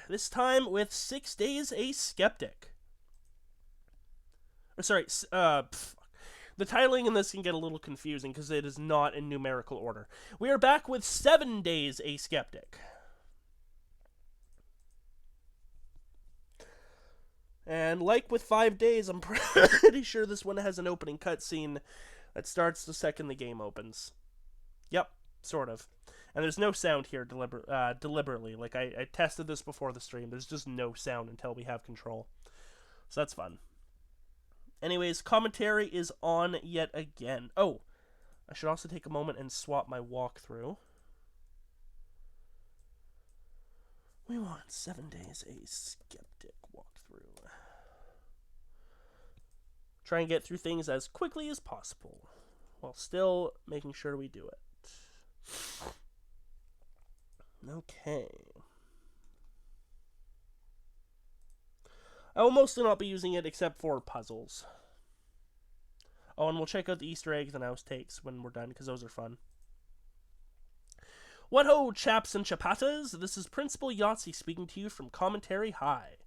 This time with 6 Days a Skeptic. Or sorry, the titling in this can get a little confusing because it is not in numerical order. We are back with 7 Days a Skeptic. And like with 5 Days, I'm pretty sure this one has an opening cutscene that starts the second the game opens. Yep, sort of. And there's no sound here deliberately. Like, I tested this before the stream. There's just no sound until we have control. So that's fun. Anyways, commentary is on yet again. Oh, I should also take a moment and swap my walkthrough. We want 7 Days a Skeptic walkthrough. Try and get through things as quickly as possible, while still making sure we do it. Okay. I will mostly not be using it except for puzzles. Oh, and we'll check out the Easter eggs and outtakes when we're done, because those are fun. What ho, chaps and chapatas! This is Principal Yahtzee speaking to you from Commentary High.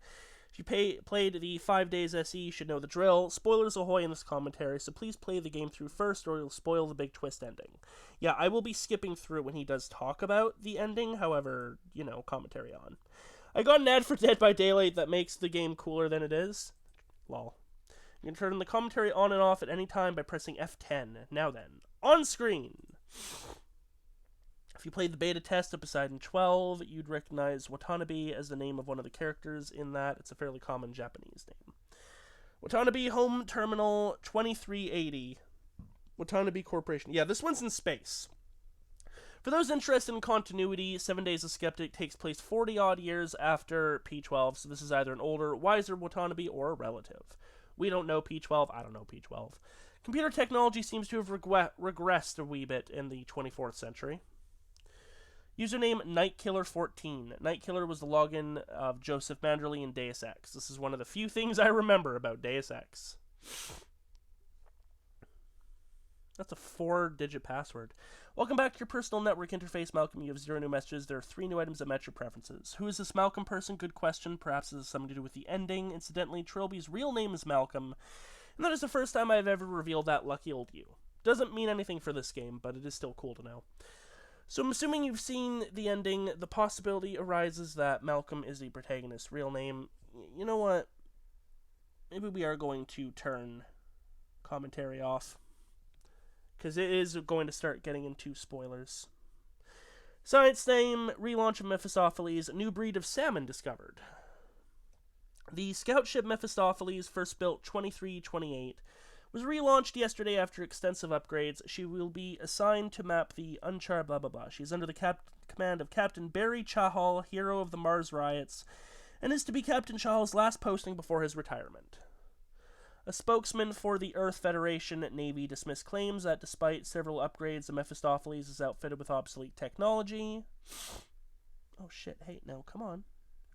If you played the 5 Days SE, you should know the drill. Spoilers ahoy in this commentary, so please play the game through first or you'll spoil the big twist ending. Yeah, I will be skipping through when he does talk about the ending, however, you know, commentary on. I got an ad for Dead by Daylight that makes the game cooler than it is. Lol. You can turn the commentary on and off at any time by pressing F10. Now then, on screen! If you played the beta test of Poseidon 12, you'd recognize Watanabe as the name of one of the characters in that. It's a fairly common Japanese name. Watanabe Home Terminal 2380. Watanabe Corporation. Yeah, this one's in space. For those interested in continuity, 7 Days a Skeptic takes place 40-odd years after P12, so this is either an older, wiser Watanabe or a relative. We don't know P12, I don't know P12. Computer technology seems to have regressed a wee bit in the 24th century. Username Nightkiller14. Nightkiller was the login of Joseph Manderley in Deus Ex. This is one of the few things I remember about Deus Ex. That's a 4-digit password. Welcome back to your personal network interface, Malcolm. You have 0 new messages. There are 3 new items that match your preferences. Who is this Malcolm person? Good question. Perhaps it has something to do with the ending. Incidentally, Trilby's real name is Malcolm, and that is the first time I've ever revealed that, lucky old you. Doesn't mean anything for this game, but it is still cool to know. So I'm assuming you've seen the ending. The possibility arises that Malcolm is the protagonist's real name. You know what? Maybe we are going to turn commentary off, because it is going to start getting into spoilers. Science name, relaunch of Mephistopheles, new breed of salmon discovered. The scout ship Mephistopheles, first built 2328, was relaunched yesterday after extensive upgrades. She will be assigned to map the uncharted blah blah blah. She is under the command of Captain Barry Chahal, hero of the Mars riots, and is to be Captain Chahal's last posting before his retirement. A spokesman for the Earth Federation Navy dismissed claims that despite several upgrades, the Mephistopheles is outfitted with obsolete technology. Oh shit, hey, no, come on.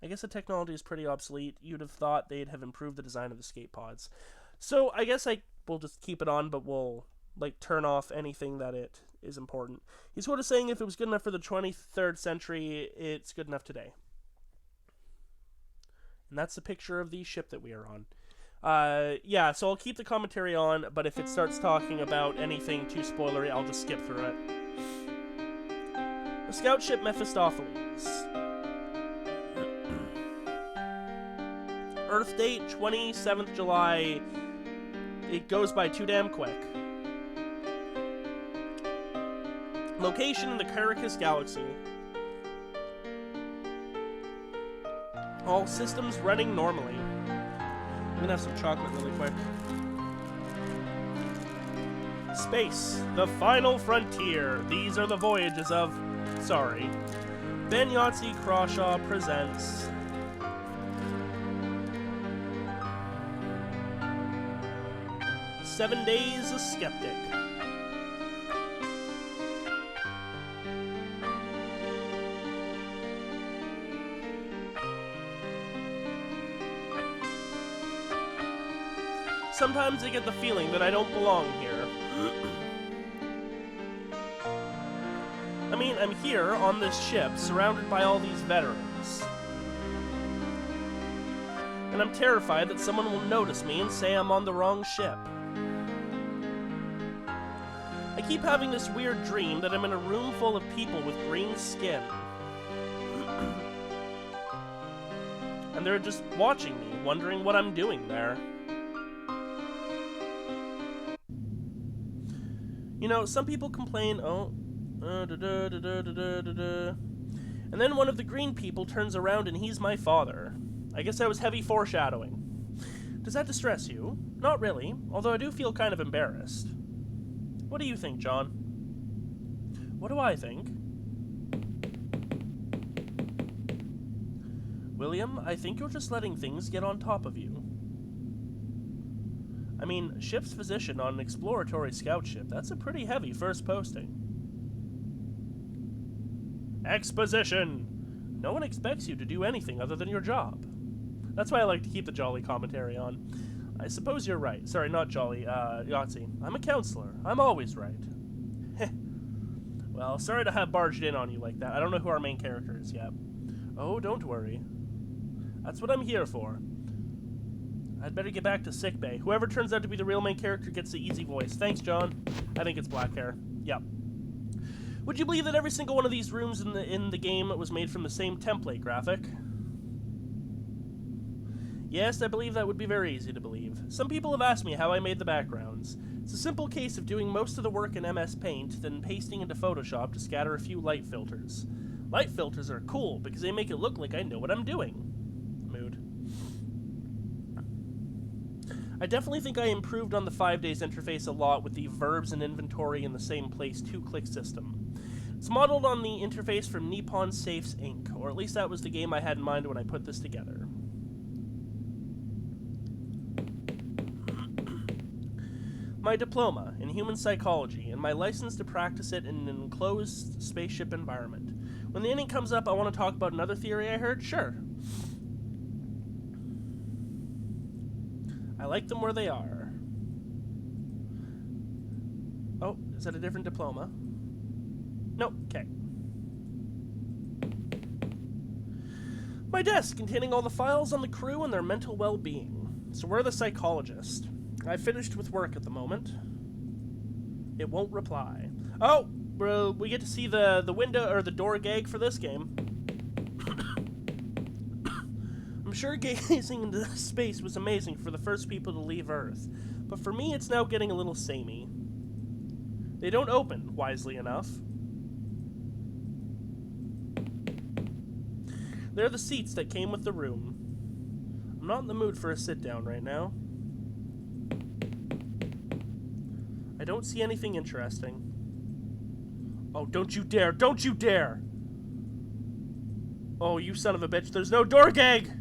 I guess the technology is pretty obsolete. You'd have thought they'd have improved the design of the escape pods. So I guess we'll just keep it on, but we'll turn off anything that it is important. He's sort of saying if it was good enough for the 23rd century, it's good enough today. And that's the picture of the ship that we are on. Yeah, so I'll keep the commentary on, but if it starts talking about anything too spoilery, I'll just skip through it. The scout ship Mephistopheles. Earth date, 27th July. It goes by too damn quick. Location in the Caracas Galaxy. All systems running normally. I'm gonna have some chocolate really quick. Space, the final frontier. These are the voyages of... Sorry. Ben Yahtzee Crawshaw presents... "7 Days a Skeptic." Sometimes I get the feeling that I don't belong here. I mean, I'm here on this ship, surrounded by all these veterans. and I'm terrified that someone will notice me and say I'm on the wrong ship. I keep having this weird dream that I'm in a room full of people with green skin. And they're just watching me, wondering what I'm doing there. You know, some people complain, and then one of the green people turns around and he's my father. I guess that was heavy foreshadowing. Does that distress you? Not really, although I do feel kind of embarrassed. What do you think, John? What do I think? William, I think you're just letting things get on top of you. I mean, ship's physician on an exploratory scout ship, that's a pretty heavy first posting. Exposition! No one expects you to do anything other than your job. That's why I like to keep the jolly commentary on. I suppose you're right. Sorry, not jolly, Yahtzee. I'm a counselor. I'm always right. Heh. Well, sorry to have barged in on you like that. I don't know who our main character is yet. Oh, don't worry. That's what I'm here for. I'd better get back to sickbay. Whoever turns out to be the real main character gets the easy voice. Thanks, John. I think it's black hair. Yep. Would you believe that every single one of these rooms in the game was made from the same template graphic? Yes, I believe that would be very easy to believe. Some people have asked me how I made the backgrounds. It's a simple case of doing most of the work in MS Paint, then pasting into Photoshop to scatter a few light filters. Light filters are cool because they make it look like I know what I'm doing. Mood. I definitely think I improved on the 5 days interface a lot with the verbs and inventory in the same place 2-click system. It's modeled on the interface from Nippon Safes Inc., or at least that was the game I had in mind when I put this together. My diploma in human psychology, and my license to practice it in an enclosed spaceship environment. When the ending comes up, I want to talk about another theory I heard? Sure. I like them where they are. Oh, is that a different diploma? Nope, okay. My desk containing all the files on the crew and their mental well-being. So we're the psychologist. I finished with work at the moment. It won't reply. Oh, we get to see the window or the door gag for this game. I'm sure gazing into space was amazing for the first people to leave Earth, but for me it's now getting a little samey. They don't open, wisely enough. They're the seats that came with the room. I'm not in the mood for a sit-down right now. I don't see anything interesting. Oh, don't you dare! Don't you dare! Oh, you son of a bitch, there's no door gag!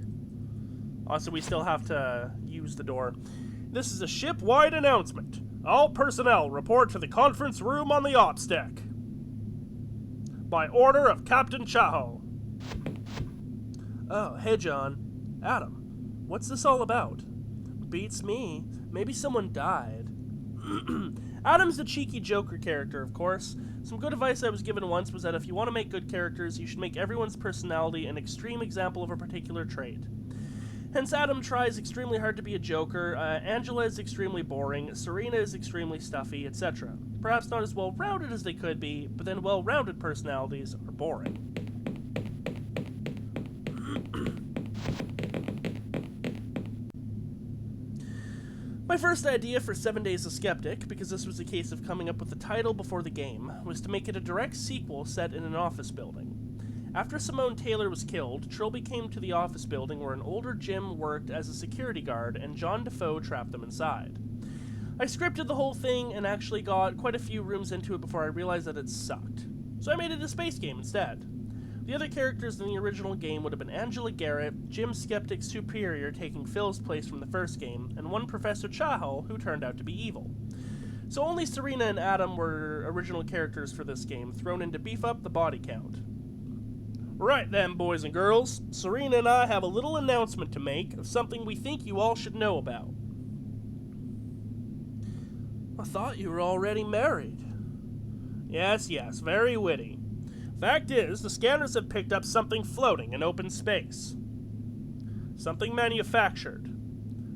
Also, we still have to use the door. This is a ship-wide announcement. All personnel report to the conference room on the ops deck. By order of Captain Chzo. Oh, hey John. Adam, what's this all about? Beats me. Maybe someone died. Adam's the cheeky Joker character, of course. Some good advice I was given once was that if you want to make good characters, you should make everyone's personality an extreme example of a particular trait. Hence, Adam tries extremely hard to be a Joker, Angela is extremely boring, Serena is extremely stuffy, etc. Perhaps not as well-rounded as they could be, but then well-rounded personalities are boring. My first idea for 7 Days of Skeptic, because this was a case of coming up with the title before the game, was to make it a direct sequel set in an office building. After Simone Taylor was killed, Trilby came to the office building where an older Jim worked as a security guard and John Defoe trapped them inside. I scripted the whole thing and actually got quite a few rooms into it before I realized that it sucked. So I made it a space game instead. The other characters in the original game would have been Angela Garrett, Jim Skeptic's superior taking Phil's place from the first game, and one Professor Chzo who turned out to be evil. So only Serena and Adam were original characters for this game, thrown in to beef up the body count. Right then, boys and girls, Serena and I have a little announcement to make of something we think you all should know about. I thought you were already married. Yes, very witty. Fact is, the scanners have picked up something floating in open space. Something manufactured.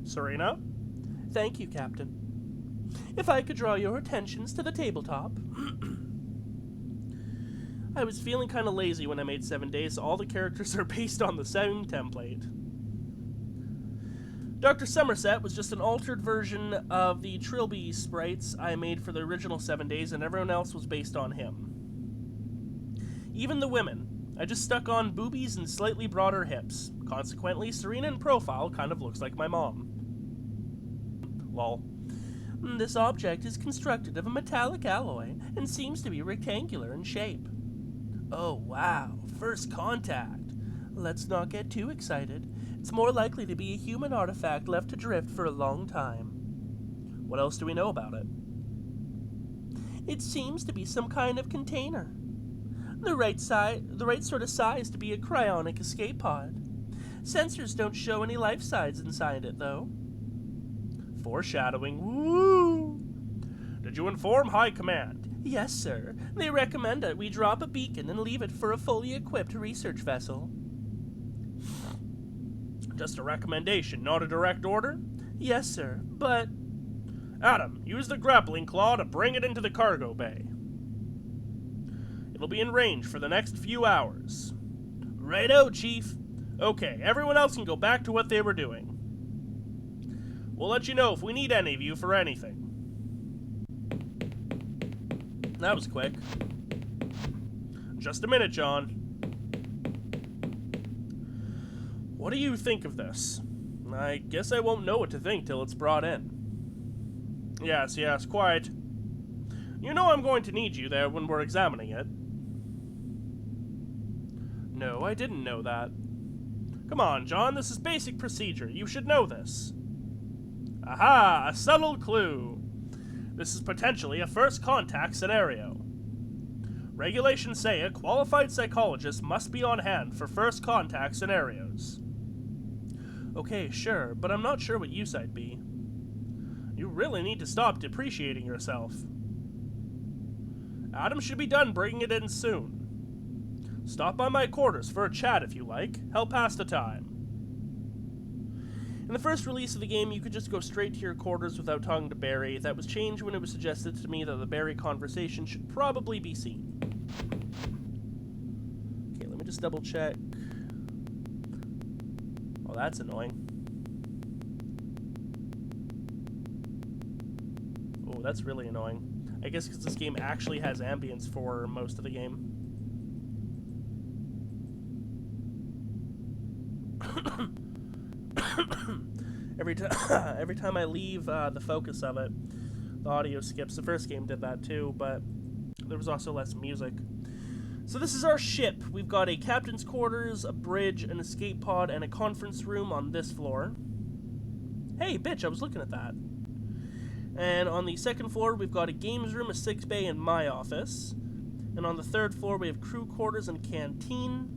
Serena? Thank you, Captain. If I could draw your attentions to the tabletop. I was feeling kind of lazy when I made 7 days, so all the characters are based on the same template. Dr. Somerset was just an altered version of the Trilby sprites I made for the original 7 days, and everyone else was based on him. Even the women. I just stuck on boobies and slightly broader hips. Consequently, Serena in profile kind of looks like my mom. Lol. This object is constructed of a metallic alloy and seems to be rectangular in shape. Oh wow, first contact. Let's not get too excited. It's more likely to be a human artifact left to drift for a long time. What else do we know about it? It seems to be some kind of container. The right sort of size to be a cryonic escape pod. Sensors don't show any life signs inside it, though. Foreshadowing. Woo! Did you inform High Command? Yes, sir. They recommend that we drop a beacon and leave it for a fully equipped research vessel. Just a recommendation, not a direct order? Yes, sir, but... Adam, use the grappling claw to bring it into the cargo bay. It'll be in range for the next few hours. Righto, Chief. Okay, everyone else can go back to what they were doing. We'll let you know if we need any of you for anything. That was quick. Just a minute, John. What do you think of this? I guess I won't know what to think till it's brought in. Yes, quite. You know I'm going to need you there when we're examining it. No, I didn't know that. Come on, John, this is basic procedure. You should know this. Aha, a subtle clue. This is potentially a first contact scenario. Regulations say a qualified psychologist must be on hand for first contact scenarios. Okay, sure, but I'm not sure what use I'd be. You really need to stop depreciating yourself. Adam should be done bringing it in soon. Stop by my quarters for a chat if you like. Help pass the time. In the first release of the game, you could just go straight to your quarters without talking to Barry. That was changed when it was suggested to me that the Barry conversation should probably be seen. Okay, let me just double check. Oh, that's annoying. Oh, that's really annoying. I guess because this game actually has ambience for most of the game. Every time I leave the focus of it, the audio skips. The first game did that too, but there was also less music. So this is our ship. We've got a captain's quarters, a bridge, an escape pod, and a conference room on this floor. Hey, bitch, I was looking at that. And on the second floor, we've got a games room, a sick bay, and my office. And on the third floor, we have crew quarters and a canteen.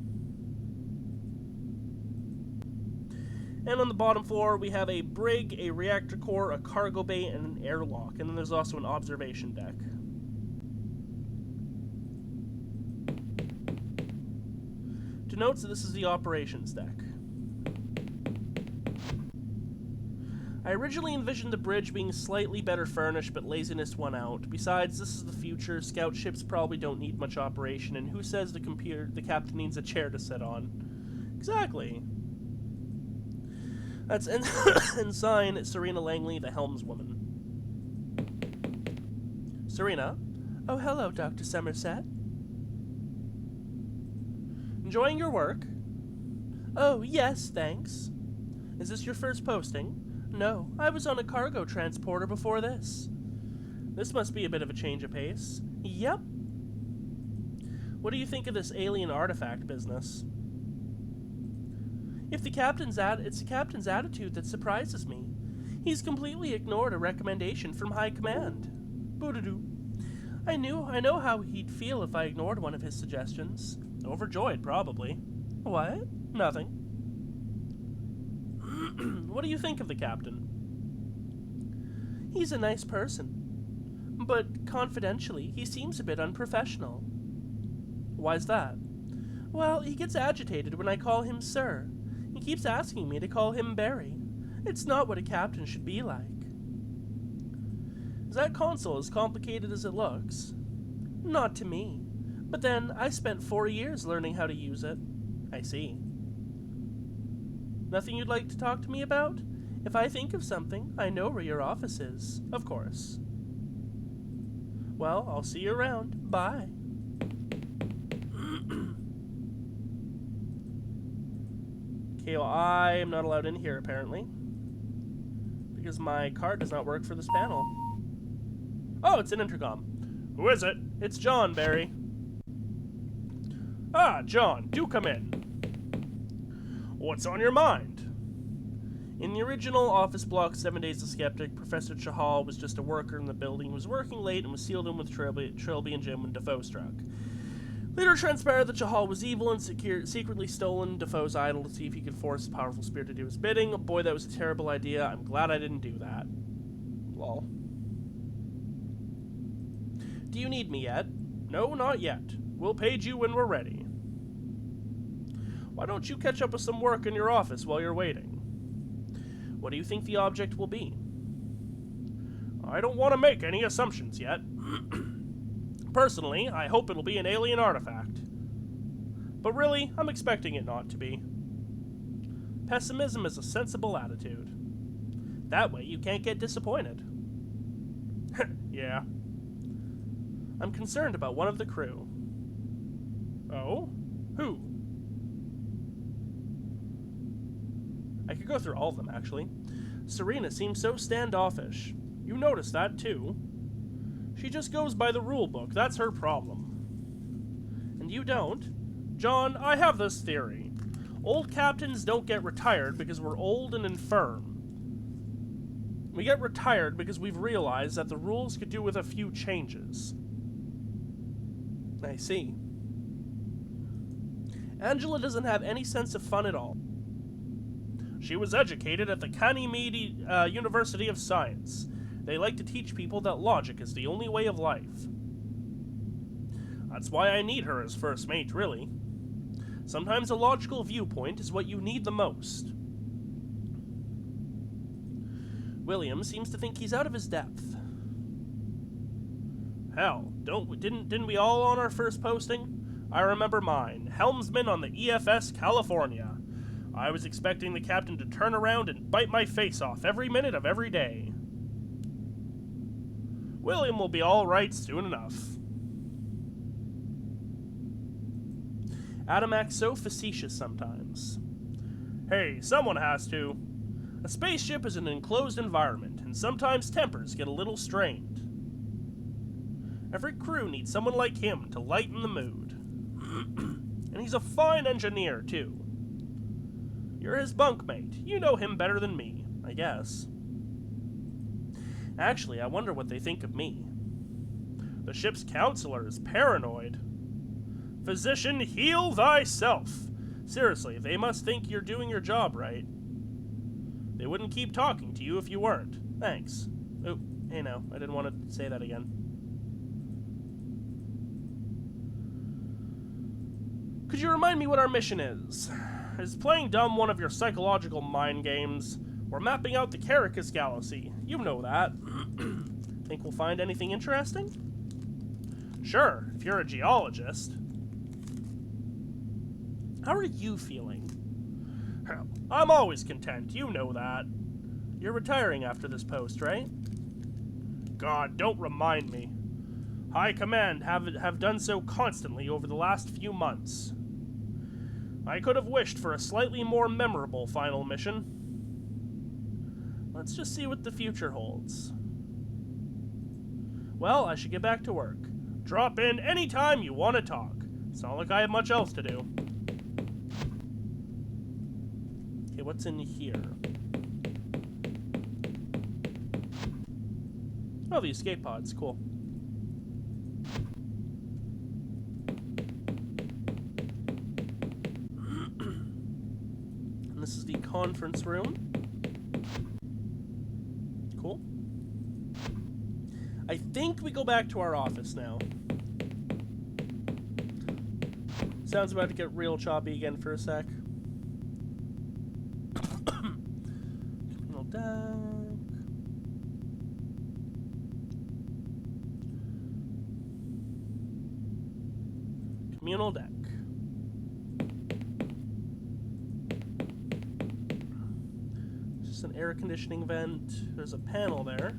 And on the bottom floor, we have a brig, a reactor core, a cargo bay, and an airlock. And then there's also an observation deck. Denotes that this is the operations deck. I originally envisioned the bridge being slightly better furnished, but laziness won out. Besides, this is the future. Scout ships probably don't need much operation, and who says the captain needs a chair to sit on? Exactly. That's Ensign Serena Langley, the helmswoman. Serena? Oh, hello, Dr. Somerset. Enjoying your work? Oh, yes, thanks. Is this your first posting? No, I was on a cargo transporter before this. This must be a bit of a change of pace. Yep. What do you think of this alien artifact business? It's the captain's attitude that surprises me. He's completely ignored a recommendation from High Command. Boo-doo-doo. I know how he'd feel if I ignored one of his suggestions. Overjoyed, probably. What? Nothing. What do you think of the captain? He's a nice person. But, confidentially, he seems a bit unprofessional. Why's that? Well, he gets agitated when I call him sir. He He keeps asking me to call him Barry. It's not what a captain should be like. Is that console as complicated as it looks? Not to me. But then, I spent 4 years learning how to use it. I see. Nothing you'd like to talk to me about? If I think of something, I know where your office is. Of course. Well, I'll see you around. Bye. Okay, well, I am not allowed in here, apparently. Because my card does not work for this panel. Oh, it's an intercom. Who is it? It's John, Barry. Ah, John, do come in. What's on your mind? In the original office block 7 Days of Skeptic, Professor Chahal was just a worker in the building, was working late, and was sealed in with Trilby and Jim when Defoe struck. Later transpired that Chahal was evil and secretly stolen Defoe's idol to see if he could force his powerful spirit to do his bidding. Boy, that was a terrible idea. I'm glad I didn't do that. Lol. Do you need me yet? No, not yet. We'll page you when we're ready. Why don't you catch up with some work in your office while you're waiting? What do you think the object will be? I don't want to make any assumptions yet. Personally, I hope it'll be an alien artifact. But really, I'm expecting it not to be. Pessimism is a sensible attitude. That way you can't get disappointed. Yeah. I'm concerned about one of the crew. Oh? Who? I could go through all of them, actually. Serena seems so standoffish. You notice that, too. She just goes by the rule book. That's her problem. And you don't? John, I have this theory. Old captains don't get retired because we're old and infirm. We get retired because we've realized that the rules could do with a few changes. I see. Angela doesn't have any sense of fun at all. She was educated at the Ganymede University of Science. They like to teach people that logic is the only way of life. That's why I need her as first mate, really. Sometimes a logical viewpoint is what you need the most. William seems to think he's out of his depth. Hell, didn't we all on our first posting? I remember mine, helmsman on the EFS California. I was expecting the captain to turn around and bite my face off every minute of every day. William will be all right soon enough. Adam acts so facetious sometimes. Hey, someone has to. A spaceship is an enclosed environment, and sometimes tempers get a little strained. Every crew needs someone like him to lighten the mood. And he's a fine engineer, too. You're his bunkmate. You know him better than me, I guess. Actually, I wonder what they think of me. The ship's counselor is paranoid. Physician, heal thyself. Seriously, they must think you're doing your job right. They wouldn't keep talking to you if you weren't. Thanks. Oh, hey now, I didn't want to say that again. Could you remind me what our mission is? Is playing dumb one of your psychological mind games? We're mapping out the Caracas Galaxy. You know that. Think we'll find anything interesting? Sure, if you're a geologist. How are you feeling? Hell, I'm always content, you know that. You're retiring after this post, right? God, don't remind me. High Command have done so constantly over the last few months. I could have wished for a slightly more memorable final mission. Let's just see what the future holds. Well, I should get back to work. Drop in anytime you want to talk. It's not like I have much else to do. Okay, what's in here? Oh, the escape pods. Cool. And this is the conference room. Cool. I think we go back to our office now. Sounds about to get real choppy again for a sec. deck. Communal deck. Just an air conditioning vent. There's a panel there.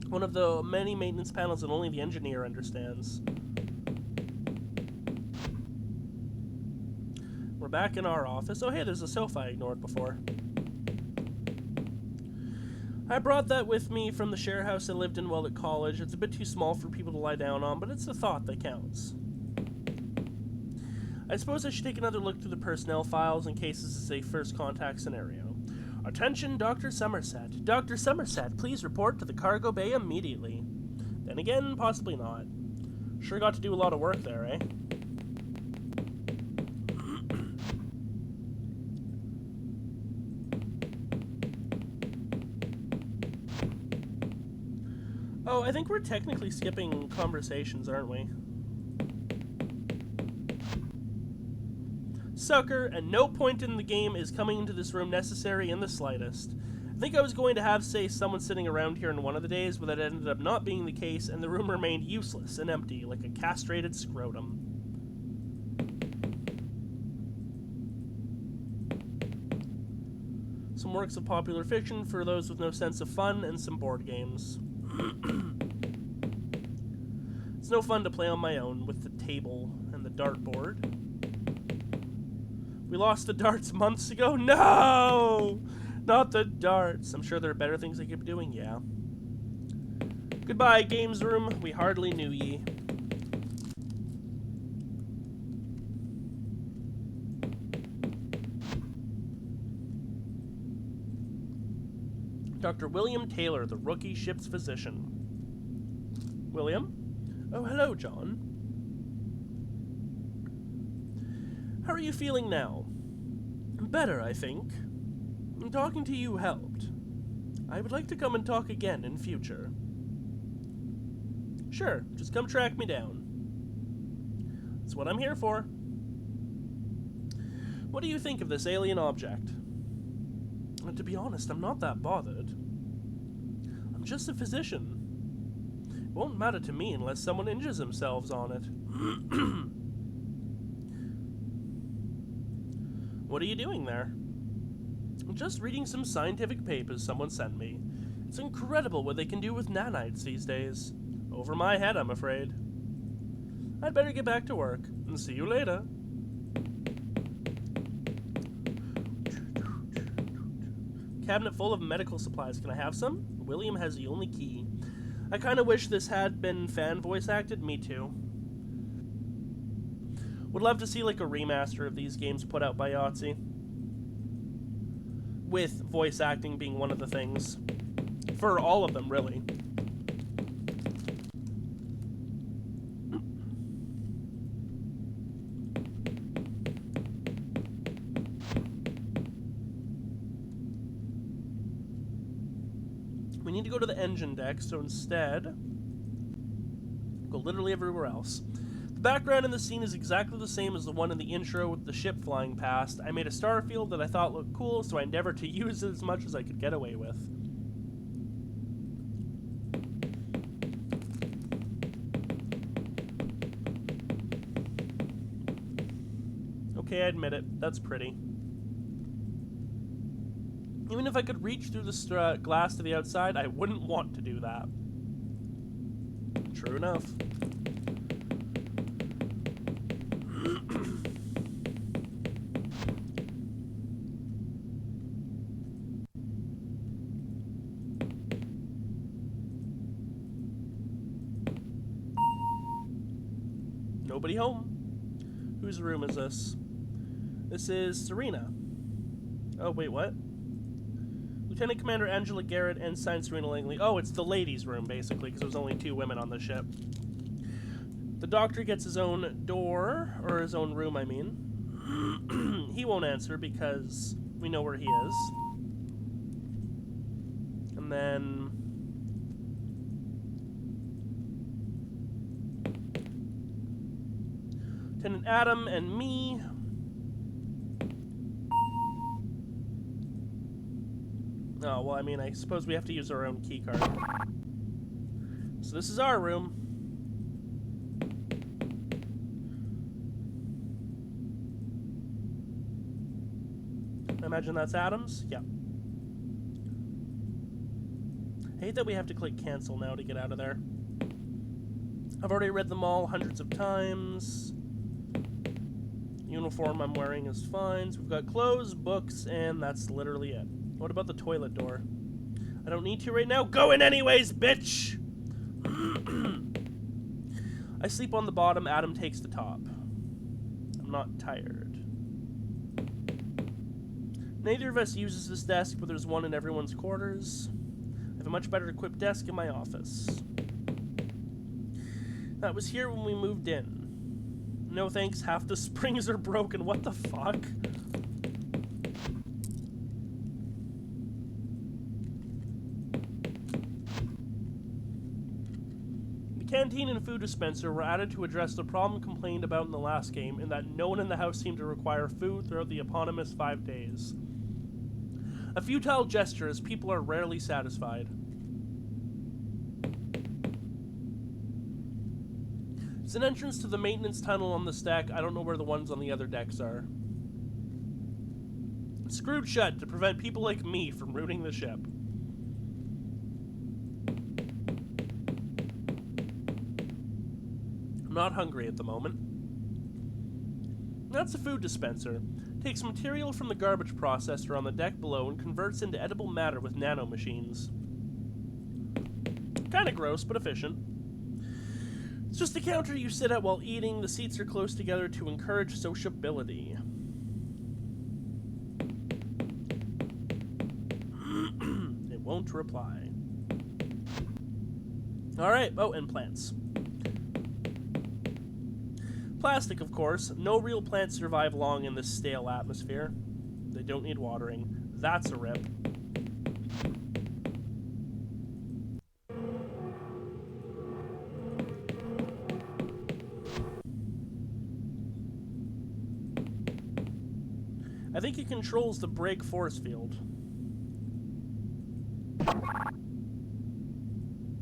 One of the many maintenance panels that only the engineer understands. We're back in our office. Oh, hey, there's a sofa I ignored before. I brought that with me from the share house I lived in while at college. It's a bit too small for people to lie down on, but it's the thought that counts. I suppose I should take another look through the personnel files in case this is a first contact scenario. Attention, Dr. Somerset. Dr. Somerset, please report to the cargo bay immediately. Then again, possibly not. Sure got to do a lot of work there, eh? Oh, I think we're technically skipping conversations, aren't we? Sucker, and no point in the game is coming into this room necessary in the slightest. I think I was going to have, say, someone sitting around here in one of the days, but that ended up not being the case, and the room remained useless and empty, like a castrated scrotum. Some works of popular fiction for those with no sense of fun, and some board games. It's no fun to play on my own with the table and the dartboard. We lost the darts months ago? No! Not the darts. I'm sure there are better things I could be doing, yeah. Goodbye, games room. We hardly knew ye. Dr. William Taylor, the rookie ship's physician. William? Oh, hello, John. How are you feeling now? Better, I think. Talking to you helped. I would like to come and talk again in future. Sure, just come track me down. That's what I'm here for. What do you think of this alien object? To be honest, I'm not that bothered. I'm just a physician. It won't matter to me unless someone injures themselves on it. What are you doing there? I'm just reading some scientific papers someone sent me. It's incredible what they can do with nanites these days. Over my head, I'm afraid. I'd better get back to work, and see you later. Cabinet full of medical supplies. Can I have some? William has the only key. I kind of wish this had been fan voice acted. Me too. Would love to see like a remaster of these games put out by Yahtzee. With voice acting being one of the things. For all of them, really. We need to go to the engine deck, so instead, go literally everywhere else. The background in the scene is exactly the same as the one in the intro with the ship flying past. I made a star field that I thought looked cool, so I endeavored to use it as much as I could get away with. Okay, I admit it. That's pretty. Even if I could reach through the glass to the outside, I wouldn't want to do that. True enough. Nobody home. Whose room is this? This is Serena. Oh, wait, what? Lieutenant Commander Angela Garrett, Ensign Serena Langley. Oh, it's the ladies' room, basically, because there was only 2 women on the ship. The doctor gets his own door, or his own room, I mean. He won't answer because we know where he is. And then... Lieutenant Adam and me... Oh, well, I mean, I suppose we have to use our own keycard. So this is our room. I imagine that's Adam's? Yeah. I hate that we have to click cancel now to get out of there. I've already read them all hundreds of times. Uniform I'm wearing is fine. So we've got clothes, books, and that's literally it. What about the toilet door? I don't need to right now. Go in anyways, bitch! I sleep on the bottom. Adam takes the top. I'm not tired. Neither of us uses this desk, but there's one in everyone's quarters. I have a much better equipped desk in my office. That was here when we moved in. No thanks, half the springs are broken. What the fuck? The canteen and food dispenser were added to address the problem complained about in the last game, in that no one in the house seemed to require food throughout the eponymous 5 days. A futile gesture, as people are rarely satisfied. It's an entrance to the maintenance tunnel on this deck. I don't know where the ones on the other decks are. It's screwed shut to prevent people like me from rooting the ship. I'm not hungry at the moment. That's a food dispenser. Takes material from the garbage processor on the deck below and converts into edible matter with nanomachines. Kinda gross, but efficient. It's just a counter you sit at while eating. The seats are close together to encourage sociability. It won't reply. Alright, oh, and plants. Plastic, of course. No real plants survive long in this stale atmosphere. They don't need watering. That's a rip. I think it controls the brake force field.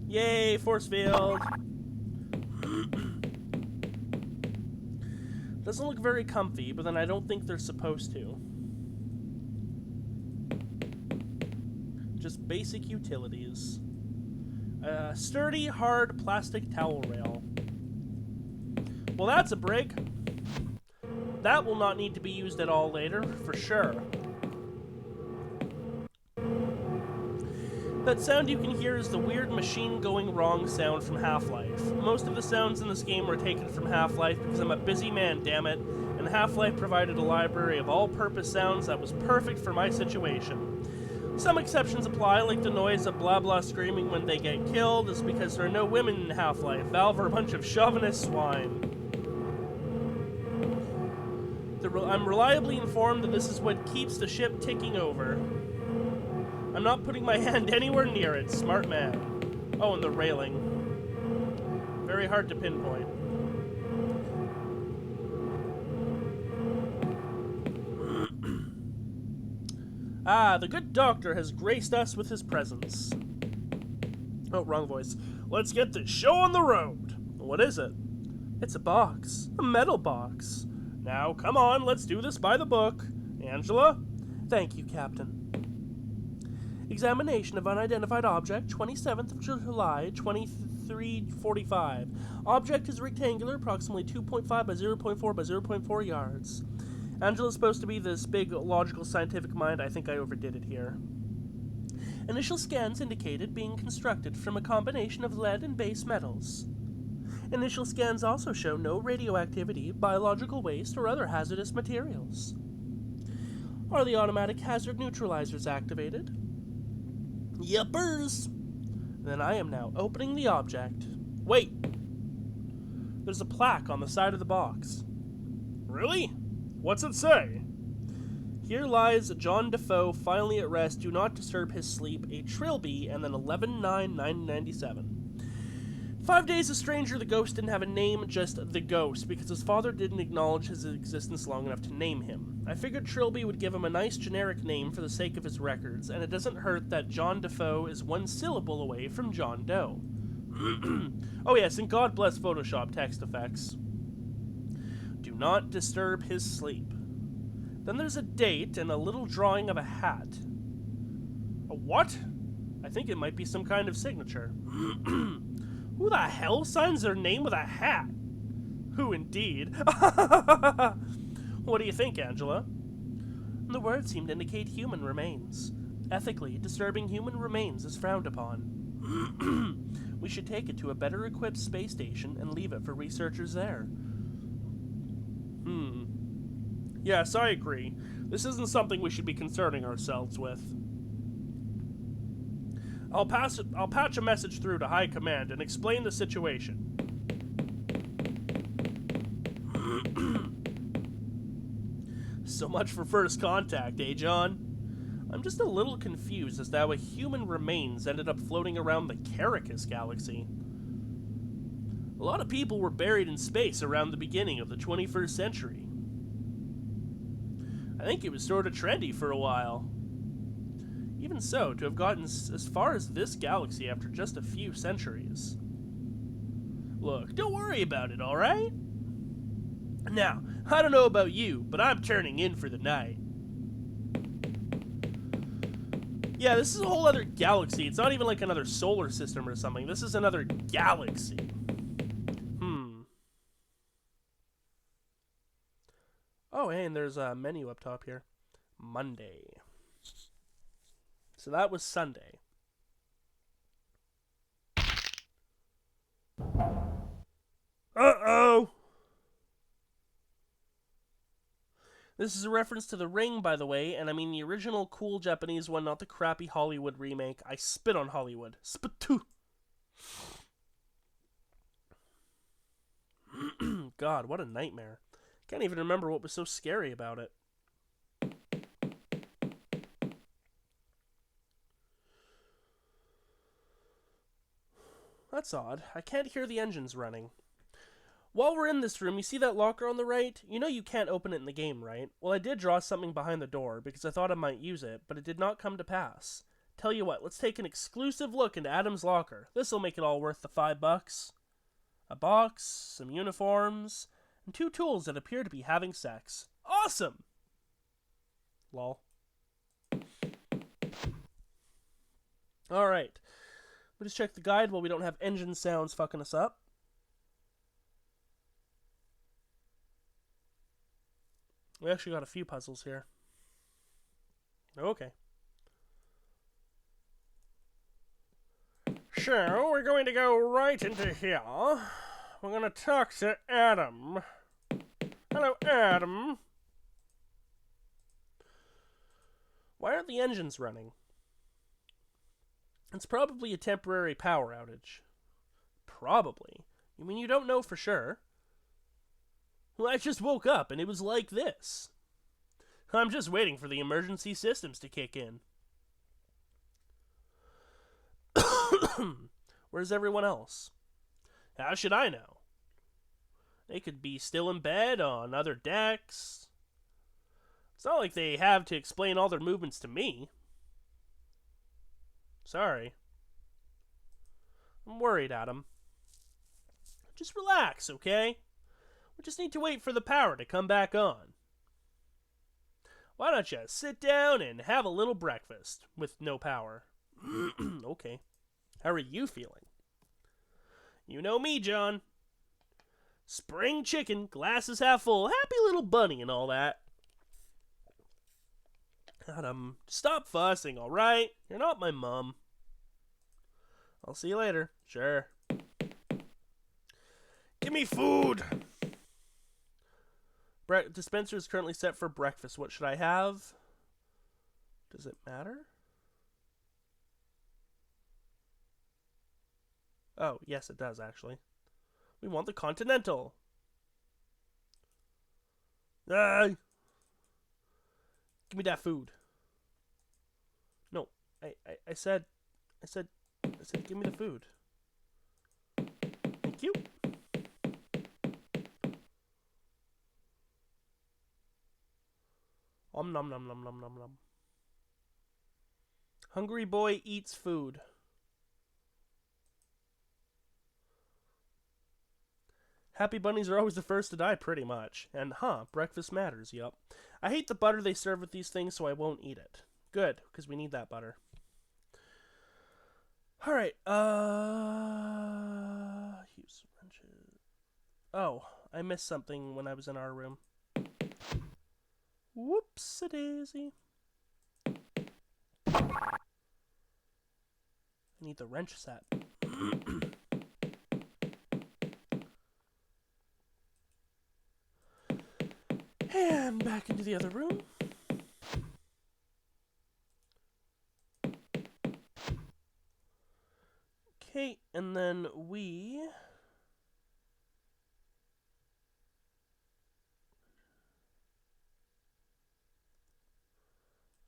Yay, force field! Doesn't look very comfy, but then I don't think they're supposed to. Just basic utilities. Sturdy, hard plastic towel rail. Well, that's a break. That will not need to be used at all later, for sure. That sound you can hear is the weird machine going wrong sound from Half-Life. Most of the sounds in this game were taken from Half-Life because I'm a busy man, damn it, and Half-Life provided a library of all-purpose sounds that was perfect for my situation. Some exceptions apply, like the noise of blah blah screaming when they get killed is because there are no women in Half-Life. Valve are a bunch of chauvinist swine. I'm reliably informed that this is what keeps the ship ticking over. I'm not putting my hand anywhere near it. Smart man. Oh, and the railing. Very hard to pinpoint. Ah, the good doctor has graced us with his presence. Oh, wrong voice. Let's get this show on the road. What is it? It's a box. A metal box. Now, come on, let's do this by the book. Angela? Thank you, Captain. Examination of unidentified object, 27th of July, 23:45. Object is rectangular, approximately 2.5 by 0.4 by 0.4 yards. Angela's supposed to be this big, logical, scientific mind. I think I overdid it here. Initial scans indicated being constructed from a combination of lead and base metals. Initial scans also show no radioactivity, biological waste, or other hazardous materials. Are the automatic hazard neutralizers activated? Yuppers! Then I am now opening the object. Wait! There's a plaque on the side of the box. Really? What's it say? Here lies John Defoe, finally at rest. Do not disturb his sleep. A Trilby, and then 11/9/1997. 5 days a stranger, the ghost didn't have a name, just the ghost, because his father didn't acknowledge his existence long enough to name him. I figured Trilby would give him a nice generic name for the sake of his records, and it doesn't hurt that John Defoe is one syllable away from John Doe. Oh yes, and God bless Photoshop text effects. Do not disturb his sleep. Then there's a date and a little drawing of a hat. A what? I think it might be some kind of signature. Who the hell signs their name with a hat? Who indeed? What do you think, Angela? The words seem to indicate human remains. Ethically, disturbing human remains is frowned upon. We should take it to a better equipped space station and leave it for researchers there. Yes, I agree. This isn't something we should be concerning ourselves with. I'll patch a message through to High Command and explain the situation. So much for first contact, eh, John? I'm just a little confused as to how a human remains ended up floating around the Caracas galaxy. A lot of people were buried in space around the beginning of the 21st century. I think it was sort of trendy for a while. Even so, to have gotten as far as this galaxy after just a few centuries. Look, don't worry about it, alright? Now, I don't know about you, but I'm turning in for the night. Yeah, this is a whole other galaxy. It's not even like another solar system or something. This is another galaxy. Oh, and there's a menu up top here. Monday. So that was Sunday. Uh-oh! This is a reference to The Ring, by the way, and I mean the original cool Japanese one, not the crappy Hollywood remake. I spit on Hollywood. Spit-too! God, what a nightmare. Can't even remember what was so scary about it. That's odd. I can't hear the engines running. While we're in this room, you see that locker on the right? You know you can't open it in the game, right? Well, I did draw something behind the door because I thought I might use it, but it did not come to pass. Tell you what, let's take an exclusive look into Adam's locker. This'll make it all worth the $5. A box, some uniforms, and 2 tools that appear to be having sex. Awesome! Lol. Alright. We'll just check the guide while we don't have engine sounds fucking us up. We actually got a few puzzles here. Okay. So, we're going to go right into here. We're going to talk to Adam. Hello, Adam. Why aren't the engines running? It's probably a temporary power outage. Probably. You mean you don't know for sure? Well, I just woke up and it was like this. I'm just waiting for the emergency systems to kick in. Where's everyone else? How should I know? They could be still in bed on other decks. It's not like they have to explain all their movements to me. Sorry. I'm worried, Adam. Just relax, okay? We just need to wait for the power to come back on. Why don't you sit down and have a little breakfast with no power? Okay. How are you feeling? You know me, John. Spring chicken, glasses half full, happy little bunny and all that. Adam, stop fussing, alright? You're not my mom. I'll see you later. Sure. Give me food! Dispenser is currently set for breakfast. What should I have? Does it matter? Oh, yes it does, actually. We want the Continental. Give me that food. No, I said, give me the food. you. Nom nom nom nom nom nom nom. Hungry boy eats food. Happy bunnies are always the first to die, pretty much. And, breakfast matters, yup. I hate the butter they serve with these things, so I won't eat it. Good, because we need that butter. Alright, use wrenches. Oh, I missed something when I was in our room. Whoops-a-daisy. I need the wrench set. And back into the other room. Okay, and then we...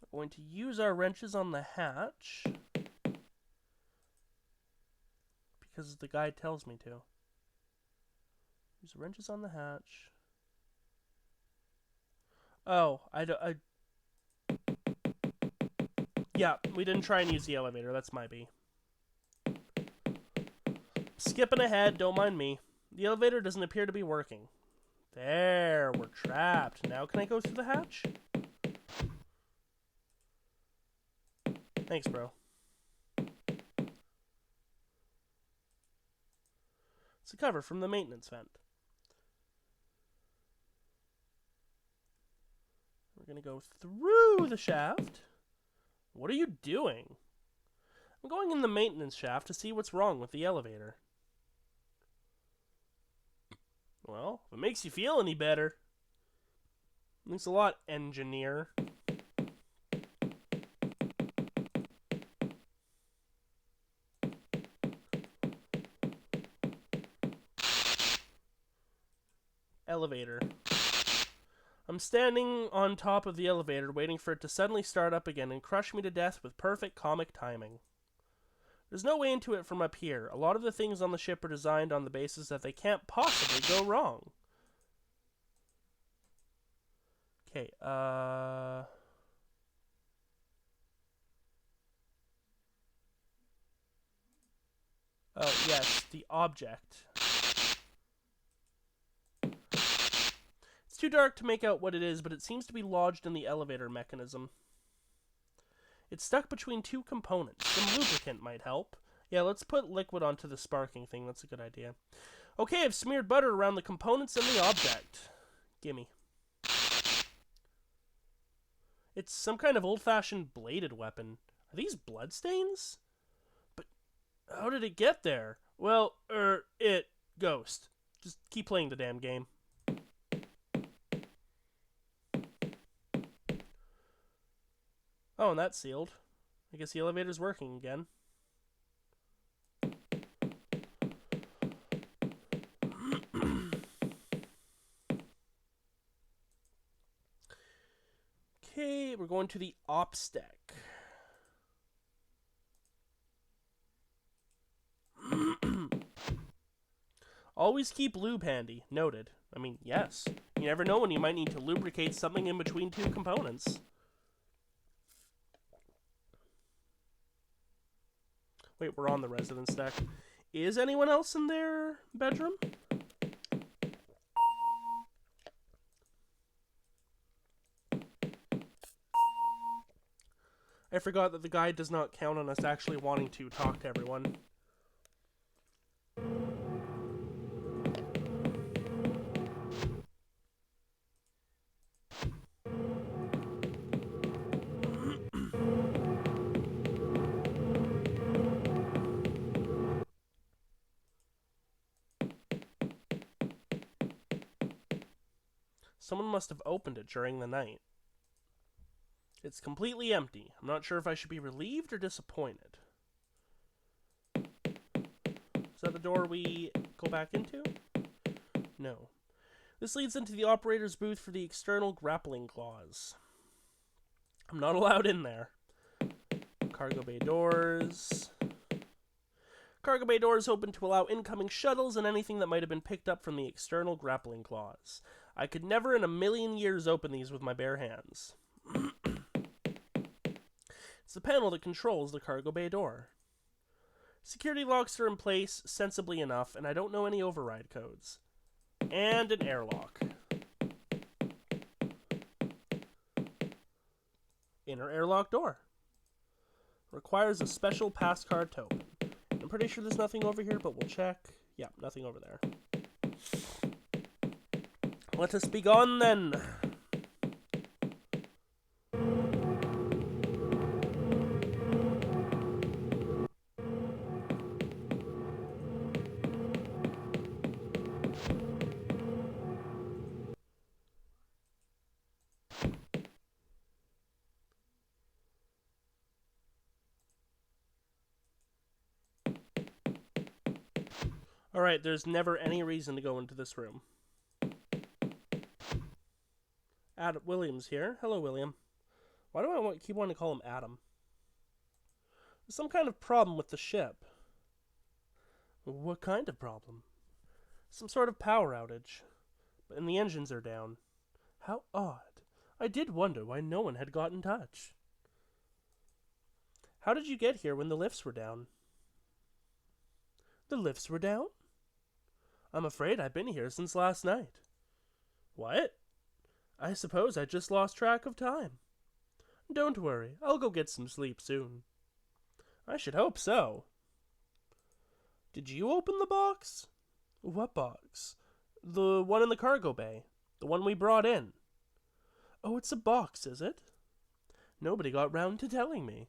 are going to use our wrenches on the hatch. Because the guide tells me to. Use wrenches on the hatch. Oh, yeah, we didn't try and use the elevator. That's my B. Skipping ahead, don't mind me. The elevator doesn't appear to be working. There, we're trapped. Now can I go through the hatch? Thanks, bro. It's a cover from the maintenance vent. We're going to go through the shaft. What are you doing? I'm going in the maintenance shaft to see what's wrong with the elevator. Well, if it makes you feel any better. Thanks a lot, engineer. Elevator. I'm standing on top of the elevator waiting for it to suddenly start up again and crush me to death with perfect comic timing. There's no way into it from up here. A lot of the things on the ship are designed on the basis that they can't possibly go wrong. Okay, oh, yes, the object. It's too dark to make out what it is, but it seems to be lodged in the elevator mechanism. It's stuck between two components. Some lubricant might help. Yeah, let's put liquid onto the sparking thing. That's a good idea. Okay, I've smeared butter around the components and the object. Gimme. It's some kind of old-fashioned bladed weapon. Are these bloodstains? But how did it get there? Well, ghost. Just keep playing the damn game. Oh, and that's sealed. I guess the elevator's working again. Okay, we're going to the ops deck. Always keep lube handy. Noted. I mean, yes. You never know when you might need to lubricate something in between two components. Wait, we're on the residence deck. Is anyone else in their bedroom? I forgot that the guide does not count on us actually wanting to talk to everyone. Someone must have opened it during the night. It's completely empty. I'm not sure if I should be relieved or disappointed. Is that the door we go back into? No. This leads into the operator's booth for the external grappling claws. I'm not allowed in there. Cargo bay doors. Cargo bay doors open to allow incoming shuttles and anything that might have been picked up from the external grappling claws. I could never in a million years open these with my bare hands. It's the panel that controls the cargo bay door. Security locks are in place sensibly enough, and I don't know any override codes. And an airlock. Inner airlock door. Requires a special pass card to open. I'm pretty sure there's nothing over here, but we'll check. Yeah, nothing over there. Let us be gone then. Alright, there's never any reason to go into this room. Adam William's here. Hello, William. Why do I keep wanting to call him Adam? There's some kind of problem with the ship. What kind of problem? Some sort of power outage. And the engines are down. How odd. I did wonder why no one had got in touch. How did you get here when the lifts were down? The lifts were down? I'm afraid I've been here since last night. What? I suppose I just lost track of time. Don't worry, I'll go get some sleep soon. I should hope so. Did you open the box? What box? The one in the cargo bay. The one we brought in. Oh, it's a box, is it? Nobody got round to telling me.